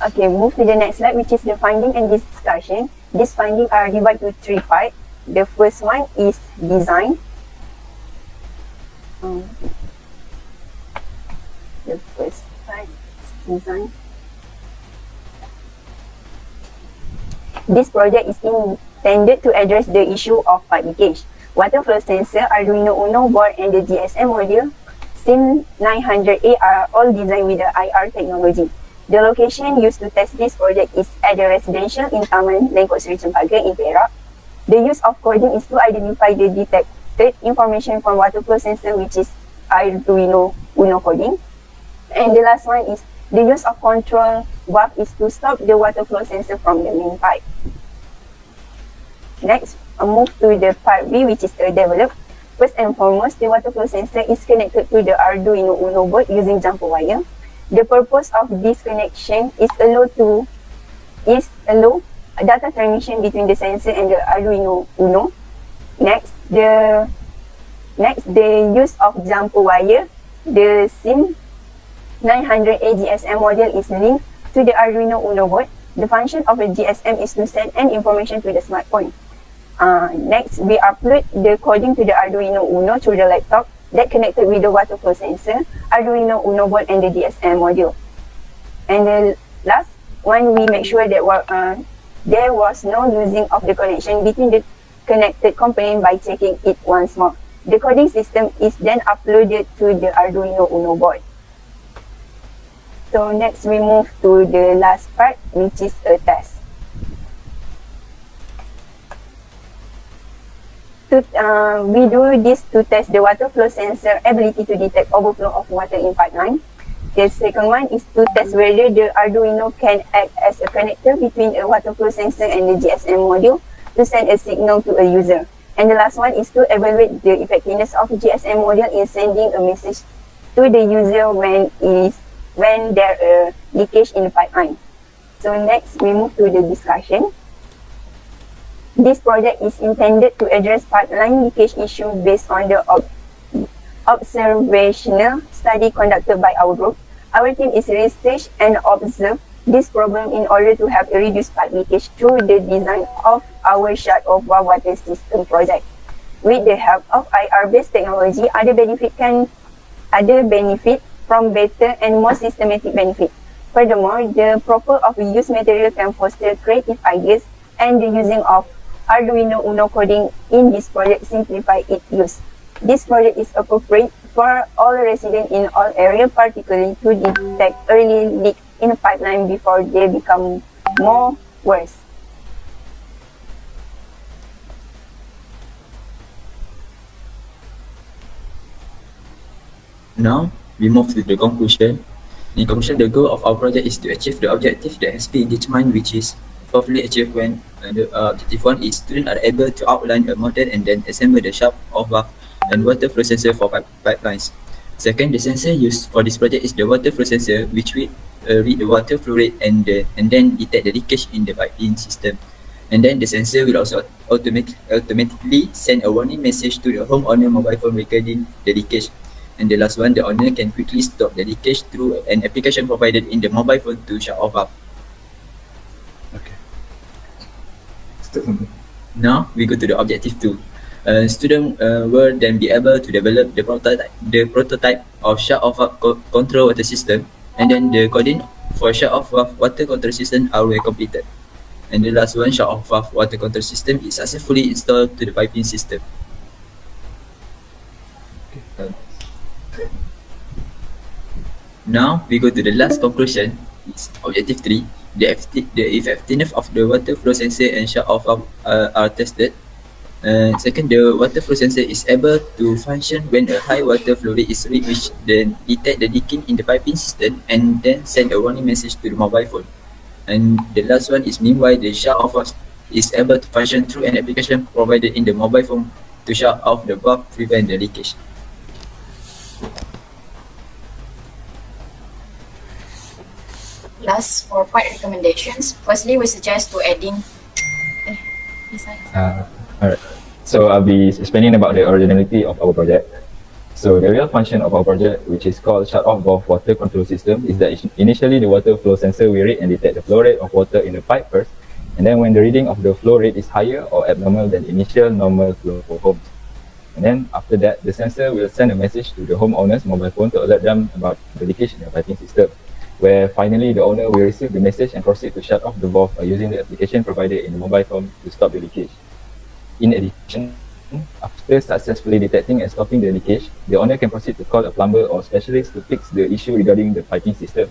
Okay, move to the next slide, which is the finding and discussion. These findings are divided to 3 parts. The first one is design. The first part is design. This project is intended to address the issue of pipe leakage. Water flow sensor, Arduino Uno board, and the GSM module SIM 900A are all designed with the IR technology. The location used to test this project is at the residential in Taman Lengkok Seri Cempaka in Perak. The use of coding is to identify the detected information from water flow sensor, which is Arduino Uno coding. And the last one is the use of control valve is to stop the water flow sensor from the main pipe. Next, move to the part B, which is the develop. First and foremost, the water flow sensor is connected to the Arduino Uno board using jumper wire. The purpose of this connection is allow data transmission between the sensor and the Arduino Uno. Next, the use of jumper wire. The SIM 900A GSM module is linked to the Arduino Uno board. The function of a GSM is to send an information to the smartphone. Next, we upload the coding to the Arduino Uno through the laptop that connected with the water flow sensor, Arduino Uno board, and the GSM module. And the last one, we make sure that there was no losing of the connection between the connected component by checking it once more. The coding system is then uploaded to the Arduino Uno board. So next, we move to the last part, which is a test. We do this to test the water flow sensor ability to detect overflow of water in pipeline. The second one is to test whether the Arduino can act as a connector between a water flow sensor and the GSM module to send a signal to a user. And the last one is to evaluate the effectiveness of the GSM module in sending a message to the user when there is leakage in the pipeline. So next, we move to the discussion. This project is intended to address pipeline leakage issue based on the observational study conducted by our group. Our team is research and observe this problem in order to have a reduced pipe leakage through the design of our shut-off valve water system project. With the help of IR-based technology, other benefit from better and more systematic benefit. Furthermore, the proper of use material can foster creative ideas, and the using of Arduino Uno coding in this project simplify its use. This project is appropriate for all residents in all areas, particularly to detect early leak in a pipeline before they become more worse. Now, we move to the conclusion. In conclusion, the goal of our project is to achieve the objective that has been determined, which is properly achieved when the objective one is students are able to outline a model and then assemble the shut-off valve and water flow sensor for pipelines. Second, the sensor used for this project is the water flow sensor, which will read the water flow rate and then detect the leakage in the piping system. And then the sensor will also automatically send a warning message to the homeowner mobile phone regarding the leakage. And the last one, the owner can quickly stop the leakage through an application provided in the mobile phone to shut off valve. Now we go to the objective 2. Students will then be able to develop the prototype of shut-off valve control water system, and then the coding for shut-off valve water control system are well completed. And the last one, shut-off valve water control system is successfully installed to the piping system. Now we go to the last conclusion. It's objective 3. The effectiveness of the water flow sensor and shut-off valve are tested. Second, the water flow sensor is able to function when a high water flow rate is reached, which then detect the leaking in the piping system and then send a warning message to the mobile phone. And the last one is, meanwhile, the shut-off valve is able to function through an application provided in the mobile phone to shut off the valve, prevent the leakage. Last 4 part recommendations. Firstly, we suggest to adding. Alright. So I'll be explaining about the originality of our project. So the real function of our project, which is called shut-off valve water control system, is that initially the water flow sensor will read and detect the flow rate of water in the pipe first, and then when the reading of the flow rate is higher or abnormal than initial normal flow for homes. And then after that, the sensor will send a message to the homeowner's mobile phone to alert them about the leakage in the piping system, where finally the owner will receive the message and proceed to shut off the valve by using the application provided in the mobile phone to stop the leakage. In addition, after successfully detecting and stopping the leakage, the owner can proceed to call a plumber or specialist to fix the issue regarding the piping system.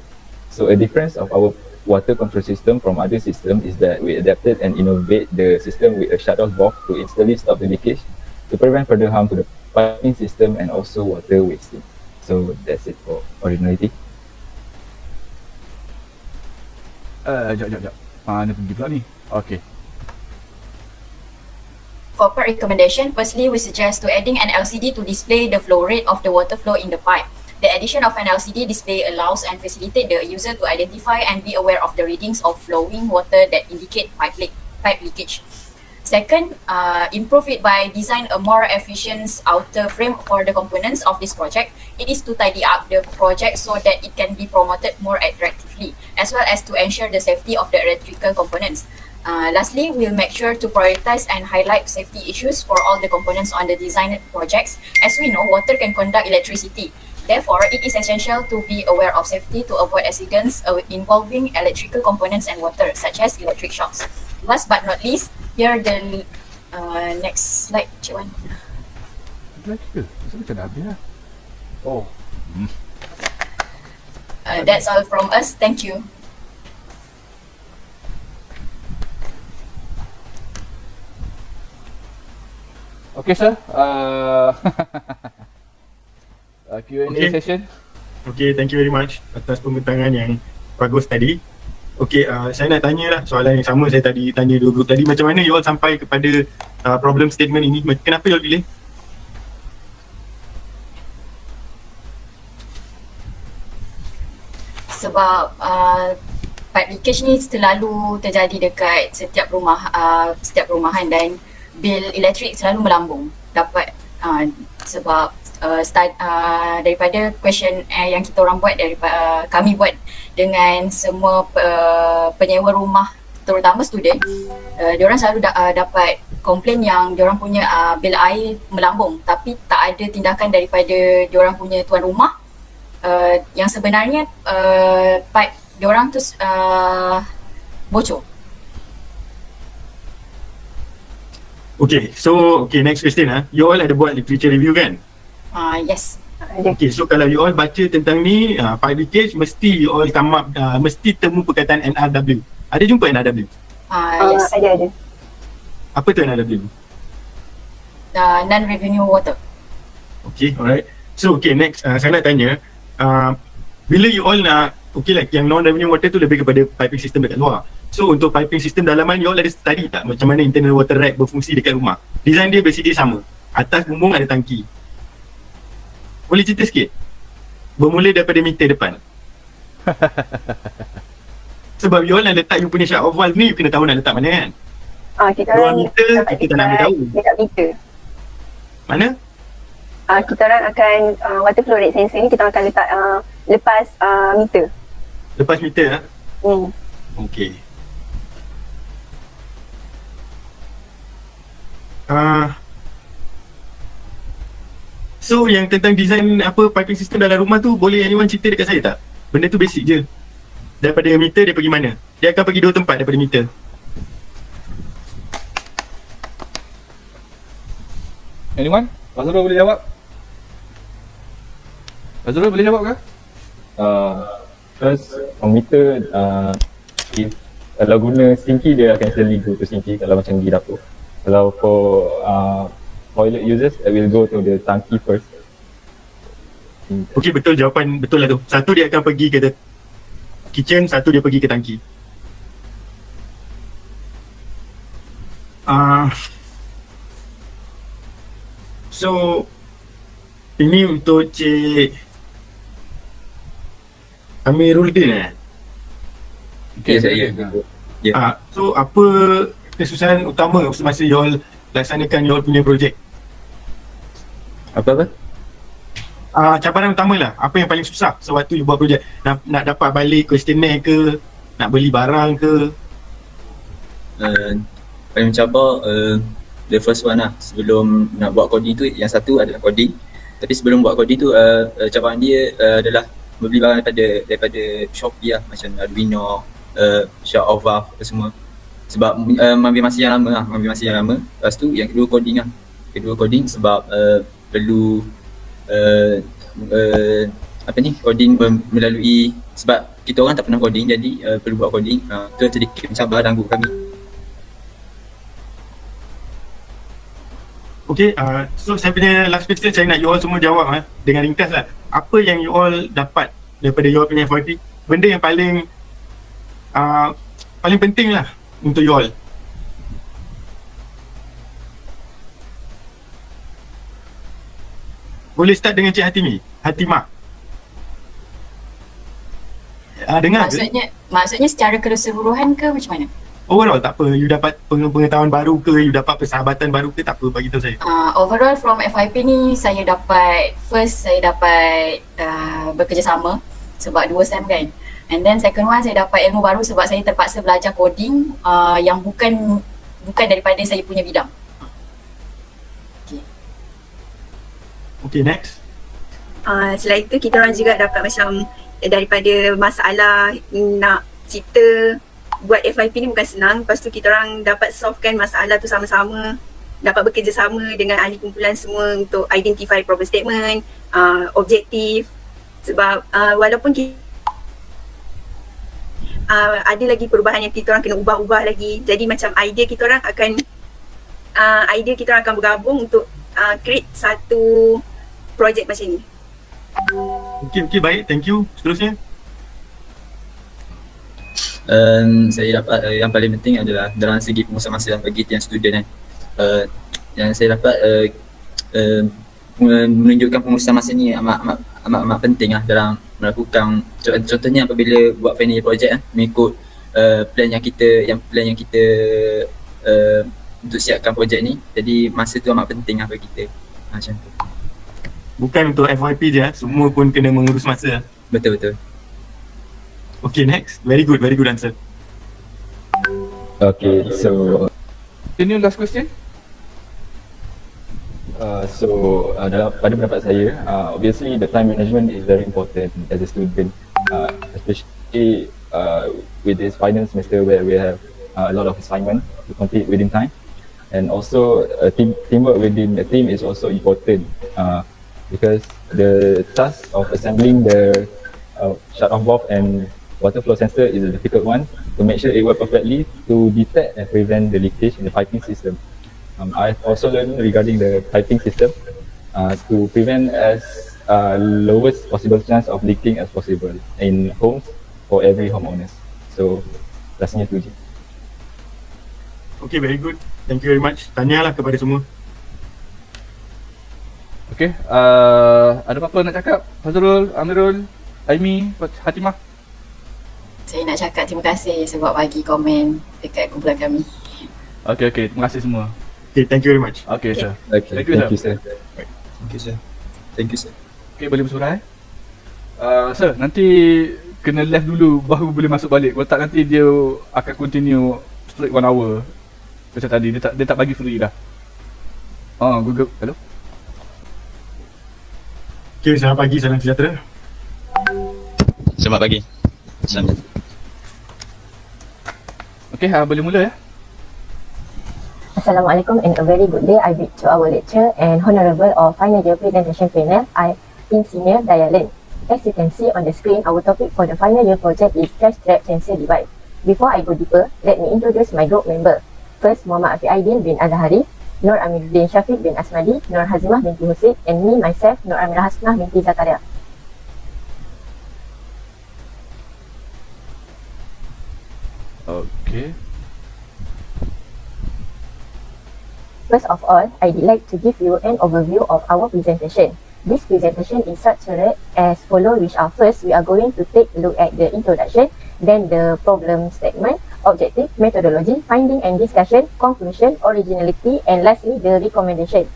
So a difference of our water control system from other systems is that we adapted and innovate the system with a shut-off valve to instantly stop the leakage to prevent further harm to the piping system and also water wasting. So that's it for originality. Jap. Mana pergi pula ni? Okay. For part recommendation, firstly, we suggest to adding an LCD to display the flow rate of the water flow in the pipe. The addition of an LCD display allows and facilitate the user to identify and be aware of the readings of flowing water that indicate pipe leakage. Second, improve it by design a more efficient outer frame for the components of this project. It is to tidy up the project so that it can be promoted more attractively, as well as to ensure the safety of the electrical components. Lastly, we'll make sure to prioritize and highlight safety issues for all the components on the design projects. As we know, water can conduct electricity. Therefore, it is essential to be aware of safety to avoid accidents involving electrical components and water, such as electric shocks. Last but not least, here the next slide, Cik Wan. Macam dah habis lah. Oh. That's all from us. Thank you. Okay, sir. Q&A session. Okay, thank you very much atas pembentangan yang bagus tadi. Okay, saya nak tanya lah soalan yang sama saya tadi tanya dua group tadi. Macam mana you all sampai kepada problem statement ini? Kenapa you all pilih? Sebab pipe leakage ni selalu terjadi dekat setiap perumahan dan bil elektrik selalu melambung. Dapat sebab daripada question yang kita orang buat, daripada kami buat dengan semua penyewa rumah, terutama student, diorang selalu dapat komplain yang diorang punya bil air melambung, tapi tak ada tindakan daripada diorang punya tuan rumah yang sebenarnya pipe diorang tu bocor. Okay, so next question you all ada buat literature review kan? Yes. Okay, so kalau you all baca tentang ni pipe leakage, mesti you all come up mesti temu perkataan NRW. Ada jumpa NRW? Yes. Ada. Apa tu NRW? Non-revenue water. Okay, alright. So next saya nak tanya bila you all nak like yang non-revenue water tu lebih kepada piping system dekat luar. So untuk piping system dalaman you all ada study tak macam mana internal water rack berfungsi dekat rumah? Design dia basically sama. Atas bumbung ada tangki. Boleh cerita sikit? Bermula daripada meter depan. Sebab you all nak letak you punya shut off valve ni, you kena tahu nak letak mana kan? Kita orang meter kita tak nak tahu. Dekat meter. Mana? Kita orang akan water flow rate sensor ni kita akan letak lepas meter. Lepas meter Okay. So yang tentang design piping system dalam rumah tu, boleh anyone cerita dekat saya tak? Benda tu basic je. Daripada meter dia pergi mana? Dia akan pergi dua tempat daripada meter. Anyone? Fazrul boleh jawab? Fazrul boleh jawab ke? First, on meter, if kalau guna sinki, dia akan selalu go to sinki kalau macam di dapur. Kalau for toilet users, I will go to the tangki first. Okay, betul, jawapan betul lah tu. Satu dia akan pergi ke kitchen, satu dia pergi ke tangki. So ini untuk Cik Amiruddin Okay, saya. So apa kesusahan utama semasa you all laksanakan you all punya projek? Apa? cabaran utama lah, apa yang paling susah sewaktu you buat projek? Nak dapat balik questionnaire ke, nak beli barang ke? Paling mencabar the first one lah, sebelum nak buat coding tu, yang satu adalah coding. Tapi sebelum buat coding tu, cabaran dia adalah membeli barang daripada Shopee lah, macam RAINOO, Shopee apa semua. Sebab mengambil masa yang lama lah, Lepas tu yang kedua coding lah. Coding sebab perlu coding melalui, sebab kita orang tak pernah coding, jadi perlu buat coding. Tu sedikit mencabar dan guru kami. Okay, so saya punya last question, saya nak you all semua jawab dengan ringkas lah. Apa yang you all dapat daripada you all punya FYP? Benda yang paling penting lah untuk you all. Boleh start dengan Cik Hatimah. Dengar Maksudnya secara keseluruhan ke macam mana? Overall tak apa, you dapat pengetahuan baru ke, you dapat persahabatan baru ke, tak apa, bagi tahu saya. Overall from FYP ni saya dapat bekerjasama sebab 2 SEM kan. And then second one saya dapat ilmu baru sebab saya terpaksa belajar coding yang bukan daripada saya punya bidang. Okay, next. Selain itu kita orang juga dapat macam daripada masalah nak cipta buat FYP ni bukan senang. Lepas tu kita orang dapat solvekan masalah tu sama-sama, dapat bekerjasama dengan ahli kumpulan semua untuk identify problem statement, objektif. Sebab walaupun ada lagi perubahan yang kita orang kena ubah-ubah lagi, jadi macam idea kita orang akan bergabung untuk create satu projek macam ni. Okay, baik, thank you. Seterusnya. Saya dapat yang paling penting adalah dalam segi pengurusan masa bagi tiang student kan. Yang saya dapat menunjukkan pengurusan masa ni amat penting lah dalam melakukan, contohnya apabila buat final year project mengikut plan yang kita untuk siapkan projek ni. Jadi masa tu amat penting lah bagi kita. Macam tu. Bukan untuk FYP je, semua pun kena mengurus masa. Betul. Okay, next. Very good answer. Okay, so Any last question? Pada pendapat saya, obviously the time management is very important as a student, especially with this final semester where we have a lot of assignment to complete within time, and also teamwork within the team is also important because the task of assembling the shut-off valve and water flow sensor is a difficult one to make sure it works perfectly to detect and prevent the leakage in the piping system. I've also learned regarding the piping system to prevent as lowest possible chance of leaking as possible in homes for every homeowners. So rasanya tu je. Okay, very good. Thank you very much. Tanyalah kepada semua. Okay, ada apa-apa nak cakap? Fazrul, Amirul, Aimi, Hatimah? Saya nak cakap terima kasih sebab bagi komen dekat kumpulan kami. Okay, terima kasih semua. Okay, thank you very much. Okay, sir. Okay, Thank you, sir. Thank you, sir. Okay, boleh bersuara sir, nanti kena left dulu baru boleh masuk balik. Kalau tak nanti dia akan continue straight 1 hour macam tadi. Dia tak bagi free dah. Google, hello? Okay, selamat pagi, salam sejahtera. Selamat pagi. Selamat. Okay, boleh mula ya. Assalamualaikum and a very good day. I bid to our lecturer and honorable of final year presentation panel. I am Senior DAYALAN. As you can see on the screen, our topic for the final year project is flash trap sensor device. Before I go deeper, let me introduce my group member. First, Muhammad Afiq Aidin bin Azhari, Nur Amiruddin Syafiq bin Asmadi, Nur Hazimah binti Husin, and me myself, Nur Amira Hasnah binti Zakaria. Okay. First of all, I'd like to give you an overview of our presentation. This presentation is structured as follows, which are first, we are going to take a look at the introduction, then the problem statement, objective, methodology, finding and discussion, conclusion, originality, and lastly, the recommendation.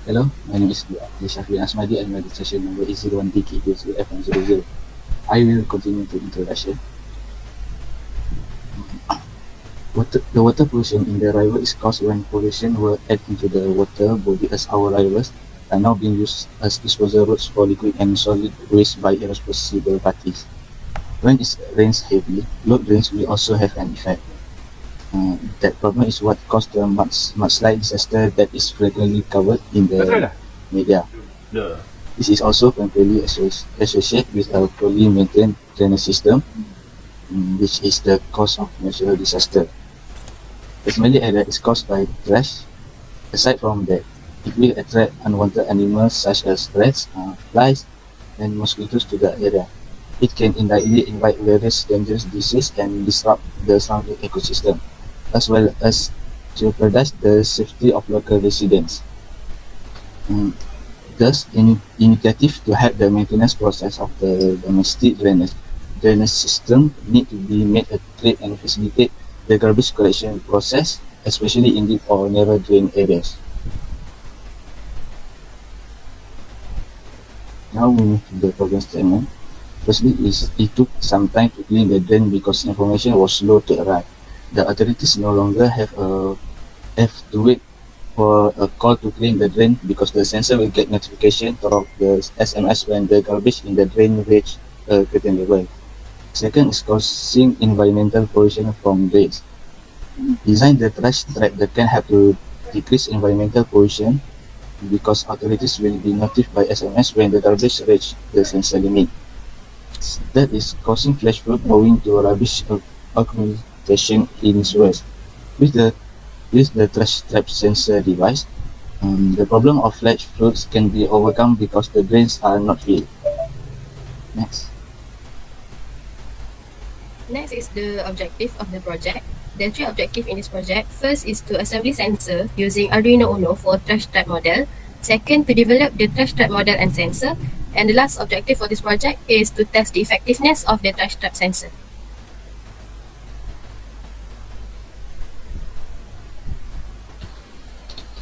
Hello, my name is Shafi Asmadi and my registration number is 01DK2F100. I will continue the introduction. The water pollution in the river is caused when pollution were added into the water body, as our rivers are now being used as disposal routes for liquid and solid waste by irresponsible parties. When it rains heavily, load drains will also have an effect. That problem is what caused the mudslide disaster that is frequently covered in the media. This is also frequently associated with a poorly maintained drainage system, which is the cause of natural disaster. The smelly area is caused by trash. Aside from that, it will attract unwanted animals such as rats, flies, and mosquitoes to the area. It can indirectly invite various dangerous diseases and disrupt the surrounding ecosystem, as well as jeopardize the safety of local residents. Thus, initiatives to help the maintenance process of the domestic drainage system need to be made a clear and facilitate the garbage collection process, especially in deep or narrow drain areas. Now we move to the problem statement. Firstly, it took some time to clean the drain because information was slow to arrive. The authorities no longer have to wait for a call to clean the drain because the sensor will get notification through the SMS when the garbage in the drain reach a certain level. Second is causing environmental pollution from drains. Design the trash trap that can help to decrease environmental pollution because authorities will be notified by SMS when the garbage reach the sensor limit. That is causing flash flood owing to rubbish accumulation in sewers. With the trash trap sensor device, the problem of flash floods can be overcome because the drains are not filled. Next. Next is the objective of the project. The three objectives in this project: first is to assembly sensor using Arduino Uno for trash trap model. Second, to develop the trash trap model and sensor. And the last objective for this project is to test the effectiveness of the trash trap sensor.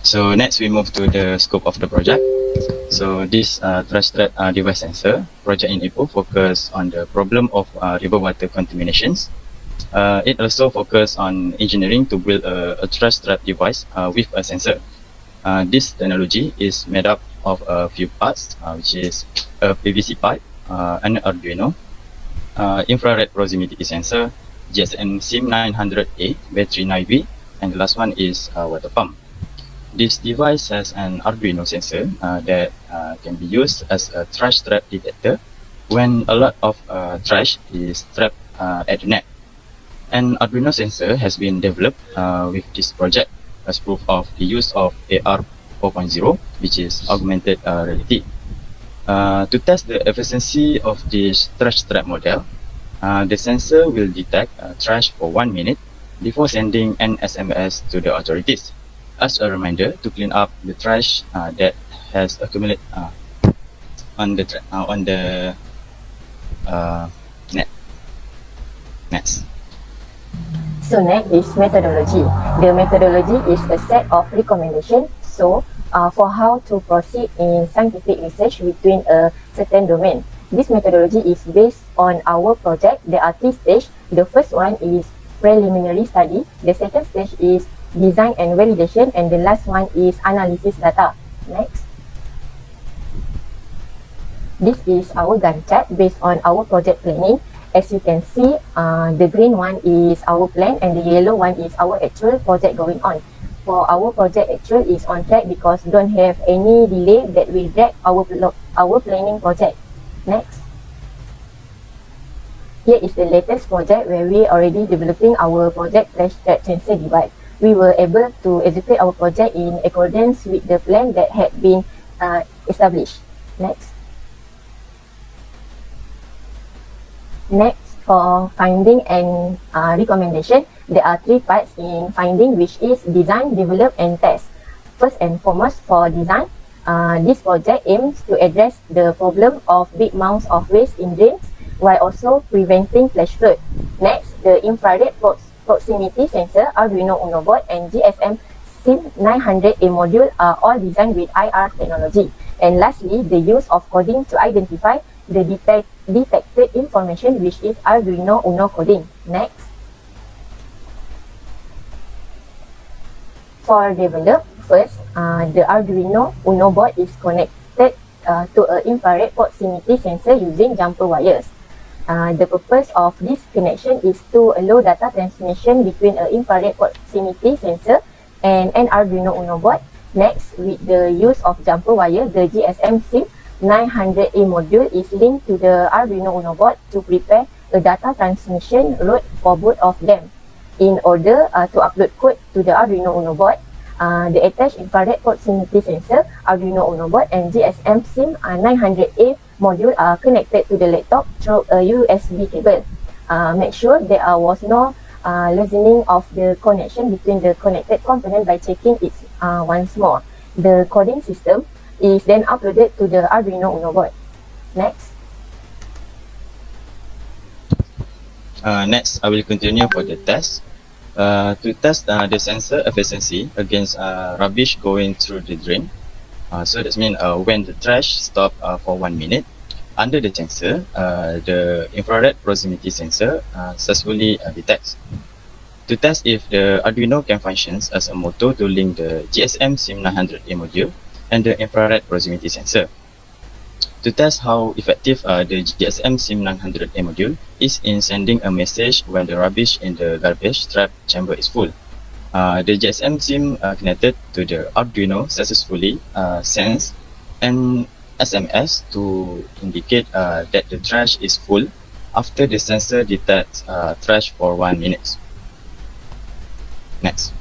So next we move to the scope of the project. So this trash trap device sensor project in Ipoh focus on the problem of river water contaminations. It also focus on engineering to build a trash trap device with a sensor. This technology is made up of a few parts, which is a PVC pipe, an Arduino, infrared proximity sensor, GSM SIM 900A, battery 9V, and the last one is a water pump. This device has an Arduino sensor that can be used as a trash trap detector when a lot of trash is trapped at the net. An Arduino sensor has been developed with this project as proof of the use of AR 4.0, which is augmented reality. To test the efficiency of this trash trap model, the sensor will detect trash for 1 minute before sending an SMS to the authorities as a reminder to clean up the trash that has accumulated on the net. Next. So next is methodology. The methodology is a set of recommendations for how to proceed in scientific research between a certain domain. This methodology is based on our project. There are 3 stages. The first one is preliminary study. The second stage is design and validation, and the last one is analysis data. Next. This is our Gantt chart based on our project planning. As you can see, the green one is our plan and the yellow one is our actual project going on. For our project actual is on track because don't have any delay that will drag our planning project. Next. Here is the latest project where we already developing our project trash trap sensor device. We were able to execute our project in accordance with the plan that had been established. Next. Next, for finding and recommendation, there are 3 parts in finding, which is design, develop, and test. First and foremost, for design, this project aims to address the problem of big amounts of waste in drains while also preventing flash flood. Next, the infrared proximity sensor, Arduino Uno board, and GSM SIM900A module are all designed with IR technology. And lastly, the use of coding to identify the detected information, which is Arduino Uno coding. Next. For develop, first, the Arduino Uno board is connected to an infrared proximity sensor using jumper wires. The purpose of this connection is to allow data transmission between an infrared proximity sensor and an Arduino Uno board. Next, with the use of jumper wire, the GSM SIM900A module is linked to the Arduino Uno board to prepare a data transmission route for both of them. In order to upload code to the Arduino Uno board, the attached infrared proximity sensor, Arduino Uno board, and GSM SIM900A module are connected to the laptop through a USB cable. Make sure there was no loosening of the connection between the connected component by checking it once more. The coding system is then uploaded to the Arduino Uno board. Next. Next, I will continue for the test. To test the sensor efficiency against rubbish going through the drain. So that means when the trash stop for 1 minute, under the sensor, the infrared proximity sensor successfully detects. To test if the Arduino can function as a motor to link the GSM SIM900A module and the infrared proximity sensor. To test how effective the GSM SIM900A module is in sending a message when the rubbish in the garbage trap chamber is full. The GSM SIM connected to the Arduino successfully sends an SMS to indicate that the trash is full after the sensor detects trash for 1 minute. Next.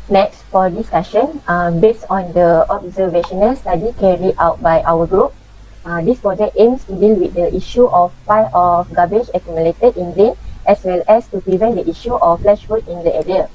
Next, for discussion, based on the observational study carried out by our group, this project aims to deal with the issue of pile of garbage accumulated in drain, as well as to prevent the issue of flash flood in the area.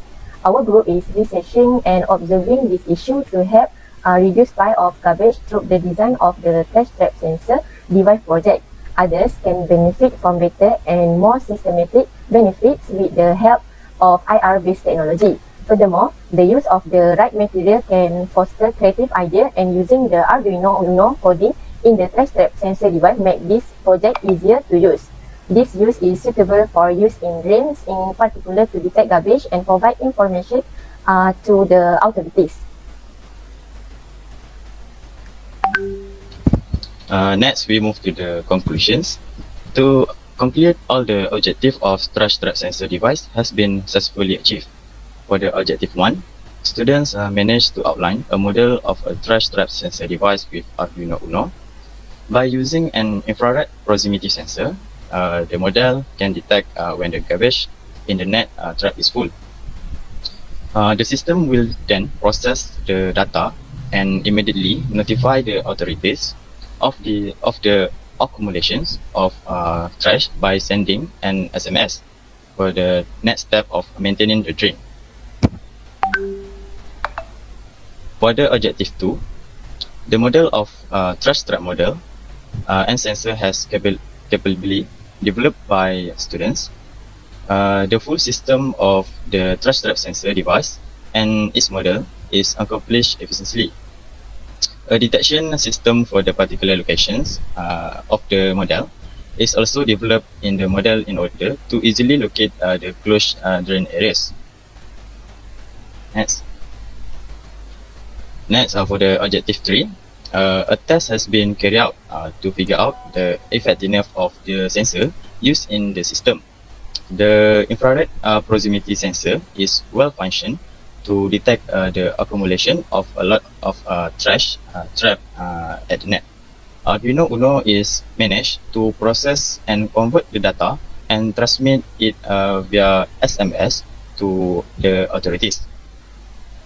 Our group is researching and observing this issue to help reduce pile of garbage through the design of the trash trap sensor device project. Others can benefit from better and more systematic benefits with the help of IR-based technology. Furthermore, the use of the right material can foster creative ideas, and using the Arduino Uno coding in the trash trap sensor device make this project easier to use. This use is suitable for use in drains, in particular to detect garbage and provide information to the authorities. Next, we move to the conclusions. To conclude, all the objective of trash trap sensor device has been successfully achieved. For the objective 1, students managed to outline a model of a trash trap sensor device with Arduino Uno. By using an infrared proximity sensor, the model can detect when the garbage in the net trap is full. The system will then process the data and immediately notify the authorities of the accumulations of trash by sending an SMS for the next step of maintaining the drain. For the objective 2, the model of trash trap model and sensor has capably developed by students. The full system of the trash trap sensor device and its model is accomplished efficiently. A detection system for the particular locations of the model is also developed in the model in order to easily locate the closed drain areas. Next, for the objective 3, a test has been carried out to figure out the effectiveness of the sensor used in the system. The infrared proximity sensor is well functioned to detect the accumulation of a lot of trash trapped at the net. Arduino Uno is managed to process and convert the data and transmit it via SMS to the authorities.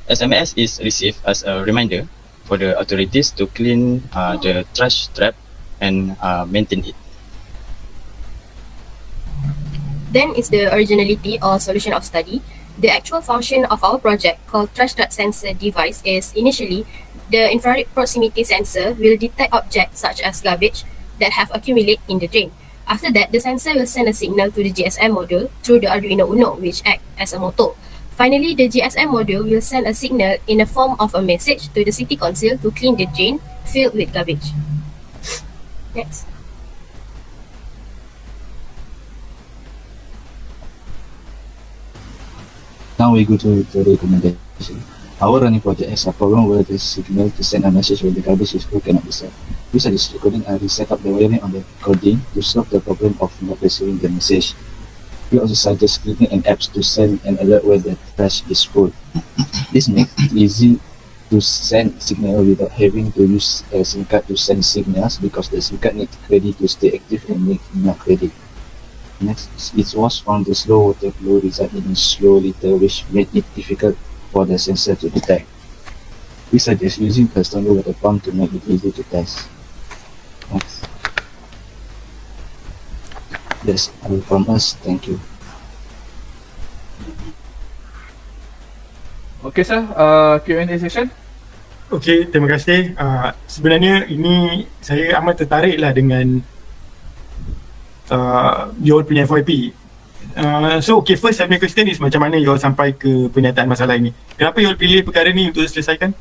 SMS is received as a reminder for the authorities to clean the trash trap and maintain it. Then is the originality or solution of study. The actual function of our project called trash trap sensor device is initially the infrared proximity sensor will detect objects such as garbage that have accumulated in the drain. After that, the sensor will send a signal to the GSM module through the Arduino Uno, which acts as a motor. Finally, the GSM module will send a signal in the form of a message to the city council to clean the drain filled with garbage. Next. Now we go to the recommendation. Our running project has a problem where the signal to send a message when the garbage is full cannot be sent. We suggest recording and reset up the wiring on the recording to solve the problem of not receiving the message. We also suggest creating an app to send an alert when the trash is full. This makes it easy to send signal without having to use a SIM card to send signals because the SIM card needs credit to stay active and make enough credit. Next, it was found the slow water flow resulted in slow litter which made it difficult for the sensor to detect. We suggest using a standard water pump to make it easy to test. Next. That's all from us. Thank you. Okay sir, Q&A session. Okay, terima kasih. Sebenarnya ini saya amat tertarik lah dengan you all punya FYP. So okay, first saya punya question is macam mana you all sampai ke penyataan masalah ini? Kenapa you all pilih perkara ni untuk selesaikan?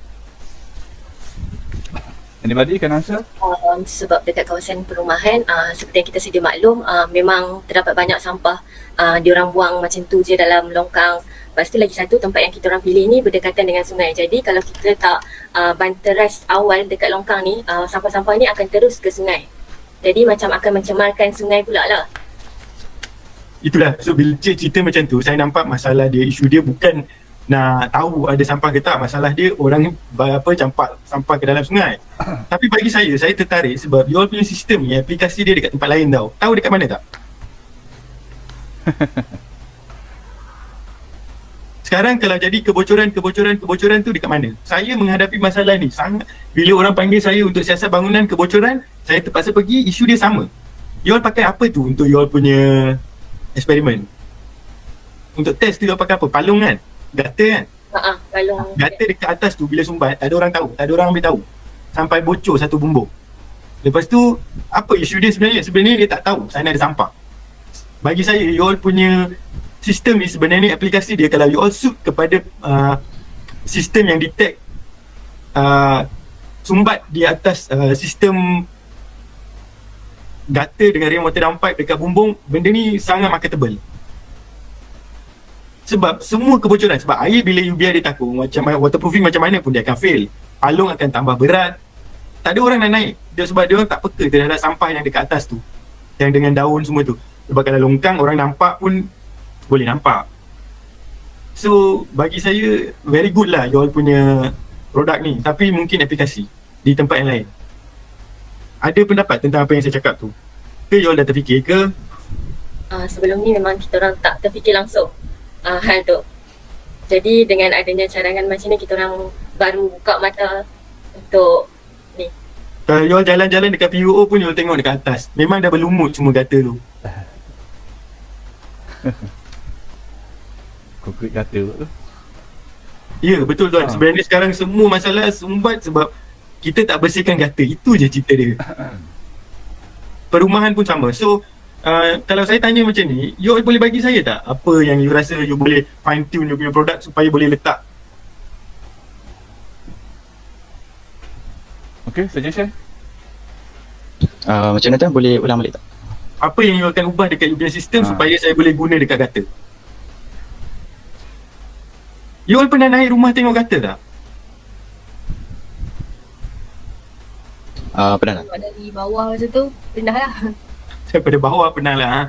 Anybody can answer? Sebab dekat kawasan perumahan, seperti yang kita sedia maklum, memang terdapat banyak sampah diorang buang macam tu je dalam longkang. Lepas tu lagi satu, tempat yang kita orang pilih ni berdekatan dengan sungai. Jadi kalau kita tak banteras awal dekat longkang ni, sampah-sampah ni akan terus ke sungai. Jadi macam akan mencemarkan sungai pula lah. Itulah, so bila cik cerita macam tu, saya nampak masalah dia, isu dia bukan nak tahu ada sampah ke tak. Masalah dia orang campak sampah ke dalam sungai. Tapi bagi saya tertarik sebab you all punya sistem ni, aplikasi dia dekat tempat lain tau. Tahu dekat mana tak? Sekarang kalau jadi kebocoran tu dekat mana? Saya menghadapi masalah ni sangat. Bila orang panggil saya untuk siasat bangunan kebocoran, saya terpaksa pergi, isu dia sama. You all pakai apa tu untuk you all punya eksperimen? Untuk test tu you all pakai apa? Palung kan? Gutter kan? Palung. Gutter dekat atas tu bila sumbat, tak ada orang tahu, tak ada orang ambil tahu. Sampai bocor satu bumbung. Lepas tu, apa isu dia sebenarnya? Sebenarnya dia tak tahu sana ada sampah. Bagi saya, you all punya sistem ni sebenarnya aplikasi dia, kalau you all suit kepada sistem yang detect sumbat di atas sistem gutter dengan rainwater downpipe dekat bumbung, benda ni sangat marketable. Sebab semua kebocoran, sebab air bila you biar dia takung, macam waterproofing macam mana pun dia akan fail. Palung akan tambah berat. Tak ada orang nak naik. Dia sebab dia orang tak peka terhadap sampah yang dekat atas tu. Yang dengan daun semua tu. Sebab kalau longkang orang nampak pun boleh nampak. So bagi saya very good lah you all punya produk ni. Tapi mungkin aplikasi di tempat yang lain. Ada pendapat tentang apa yang saya cakap tu? Ke you all dah terfikir ke? Sebelum ni memang kita orang tak terfikir langsung hal tu. Jadi dengan adanya cadangan macam ni, kita orang baru buka mata untuk ni. Kalau you all jalan-jalan dekat PUO pun you all tengok dekat atas, memang dah berlumut semua gutter tu. Konkret gutter tu. Ya, betul tuan. Sebenarnya sekarang semua masalah sumbat sebab kita tak bersihkan gutter. Itu je cerita dia. Perumahan pun sama. So kalau saya tanya macam ni, you boleh bagi saya tak apa yang you rasa you boleh fine tune you punya produk supaya boleh letak? Okay, suggestion? Macam mana tu? Boleh ulang balik tak? Apa yang you akan ubah dekat you punya sistem supaya saya boleh guna dekat gutter? You all pernah naik rumah tengok gutter tak? Pernah lah. Dari bawah macam tu, pernah lah. Daripada bawah pernah lah.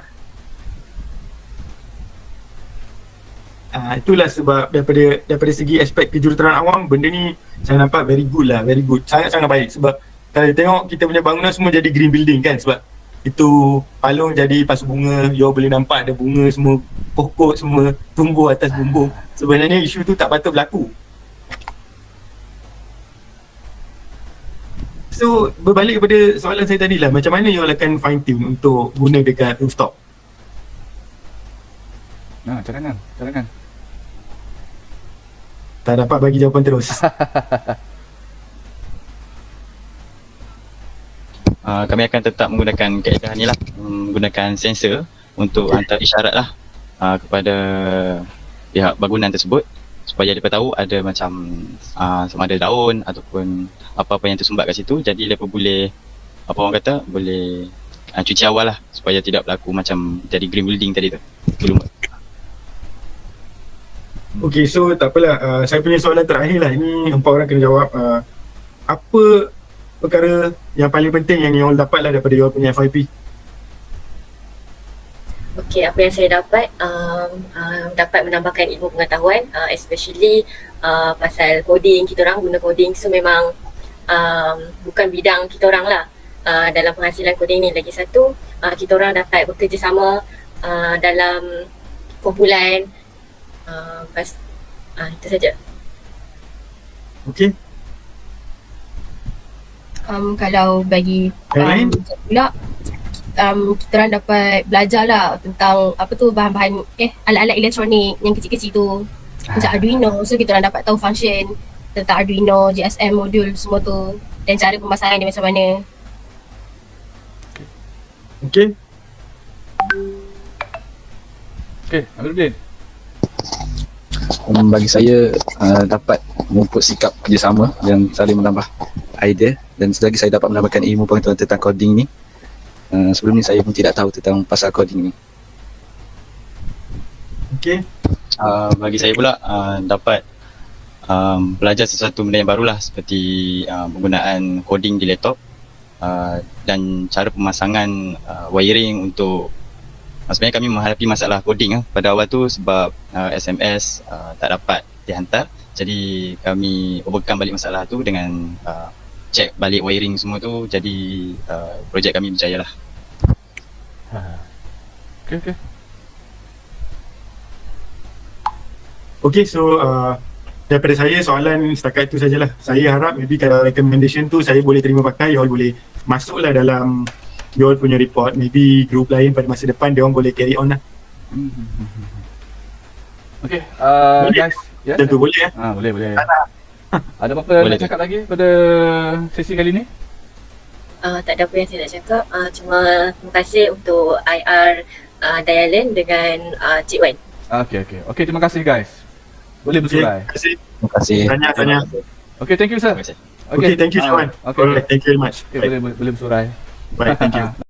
Itulah sebab daripada segi aspek kejuruteraan awam, benda ni saya nampak very good lah, very good. Sangat-sangat baik sebab kalau tengok kita punya bangunan semua jadi green building kan, sebab itu palung jadi pasu bunga, you boleh nampak ada bunga semua, pokok semua tumbuh atas bumbung. Sebenarnya isu tu tak patut berlaku. So berbalik kepada soalan saya tadi lah, macam mana you all akan fine tune untuk guna dekat rooftop? Cadangan. Tak dapat bagi jawapan terus. Kami akan tetap menggunakan kaedah ni lah, menggunakan sensor untuk hantar isyarat lah kepada pihak bangunan tersebut supaya mereka tahu ada macam sama ada daun ataupun apa-apa yang tersumbat kat situ, jadi mereka boleh apa orang kata boleh cuci awal lah supaya tidak berlaku macam jadi green building tadi tu. Belum. Okay, so tak apalah, saya punya soalan terakhir lah, ini empat orang kena jawab. Apa perkara yang paling penting yang you all dapat lah daripada you all punya FYP? Okay, apa yang saya dapat, dapat menambahkan ilmu pengetahuan, especially pasal coding. Kita orang guna coding, so memang bukan bidang kita orang lah dalam penghasilan coding ni. Lagi satu, kita orang dapat bekerjasama dalam kumpulan. Itu saja. Okay. Kalau bagi pula, kita orang dapat belajar lah tentang apa tu bahan-bahan alat-alat elektronik yang kecil-kecil tu, macam Arduino. So kita orang dapat tahu function tentang Arduino, GSM modul semua tu, dan cara pemasangan dia macam mana. Okay. Okay, Amiruddin. Bagi saya dapat memupuk sikap kerjasama dan saling menambah idea, dan selagi saya dapat menambahkan ilmu pengetahuan tentang coding ni. Sebelum ni saya pun tidak tahu tentang pasal coding ni. Okay. Bagi saya pula dapat belajar sesuatu benda yang barulah, seperti penggunaan coding di laptop dan cara pemasangan wiring untuk sebenarnya kami menghadapi masalah coding pada awal tu sebab SMS tak dapat dihantar. Jadi kami overcome balik masalah tu dengan check balik wiring semua tu. Jadi projek kami berjaya lah. Okay. Okay, so daripada saya soalan setakat itu sajalah. Saya harap maybe kalau recommendation tu saya boleh terima pakai, you all boleh masuklah dalam you all punya report. Maybe group lain pada masa depan dia orang boleh carry on lah. Okay, guys. Ya? Tentu boleh ya? Boleh. Ada apa-apa nak cakap lagi pada sesi kali ni? Tak ada apa yang saya nak cakap, cuma terima kasih untuk IR Dayalan dengan Cik Wan. Okay, terima kasih guys. Boleh bersurai. Terima kasih. Tanya. Okay, thank you sir. Okay, thank you Cik Wan. Okay, thank you very much. Okay, boleh bersurai. Baik, thank you.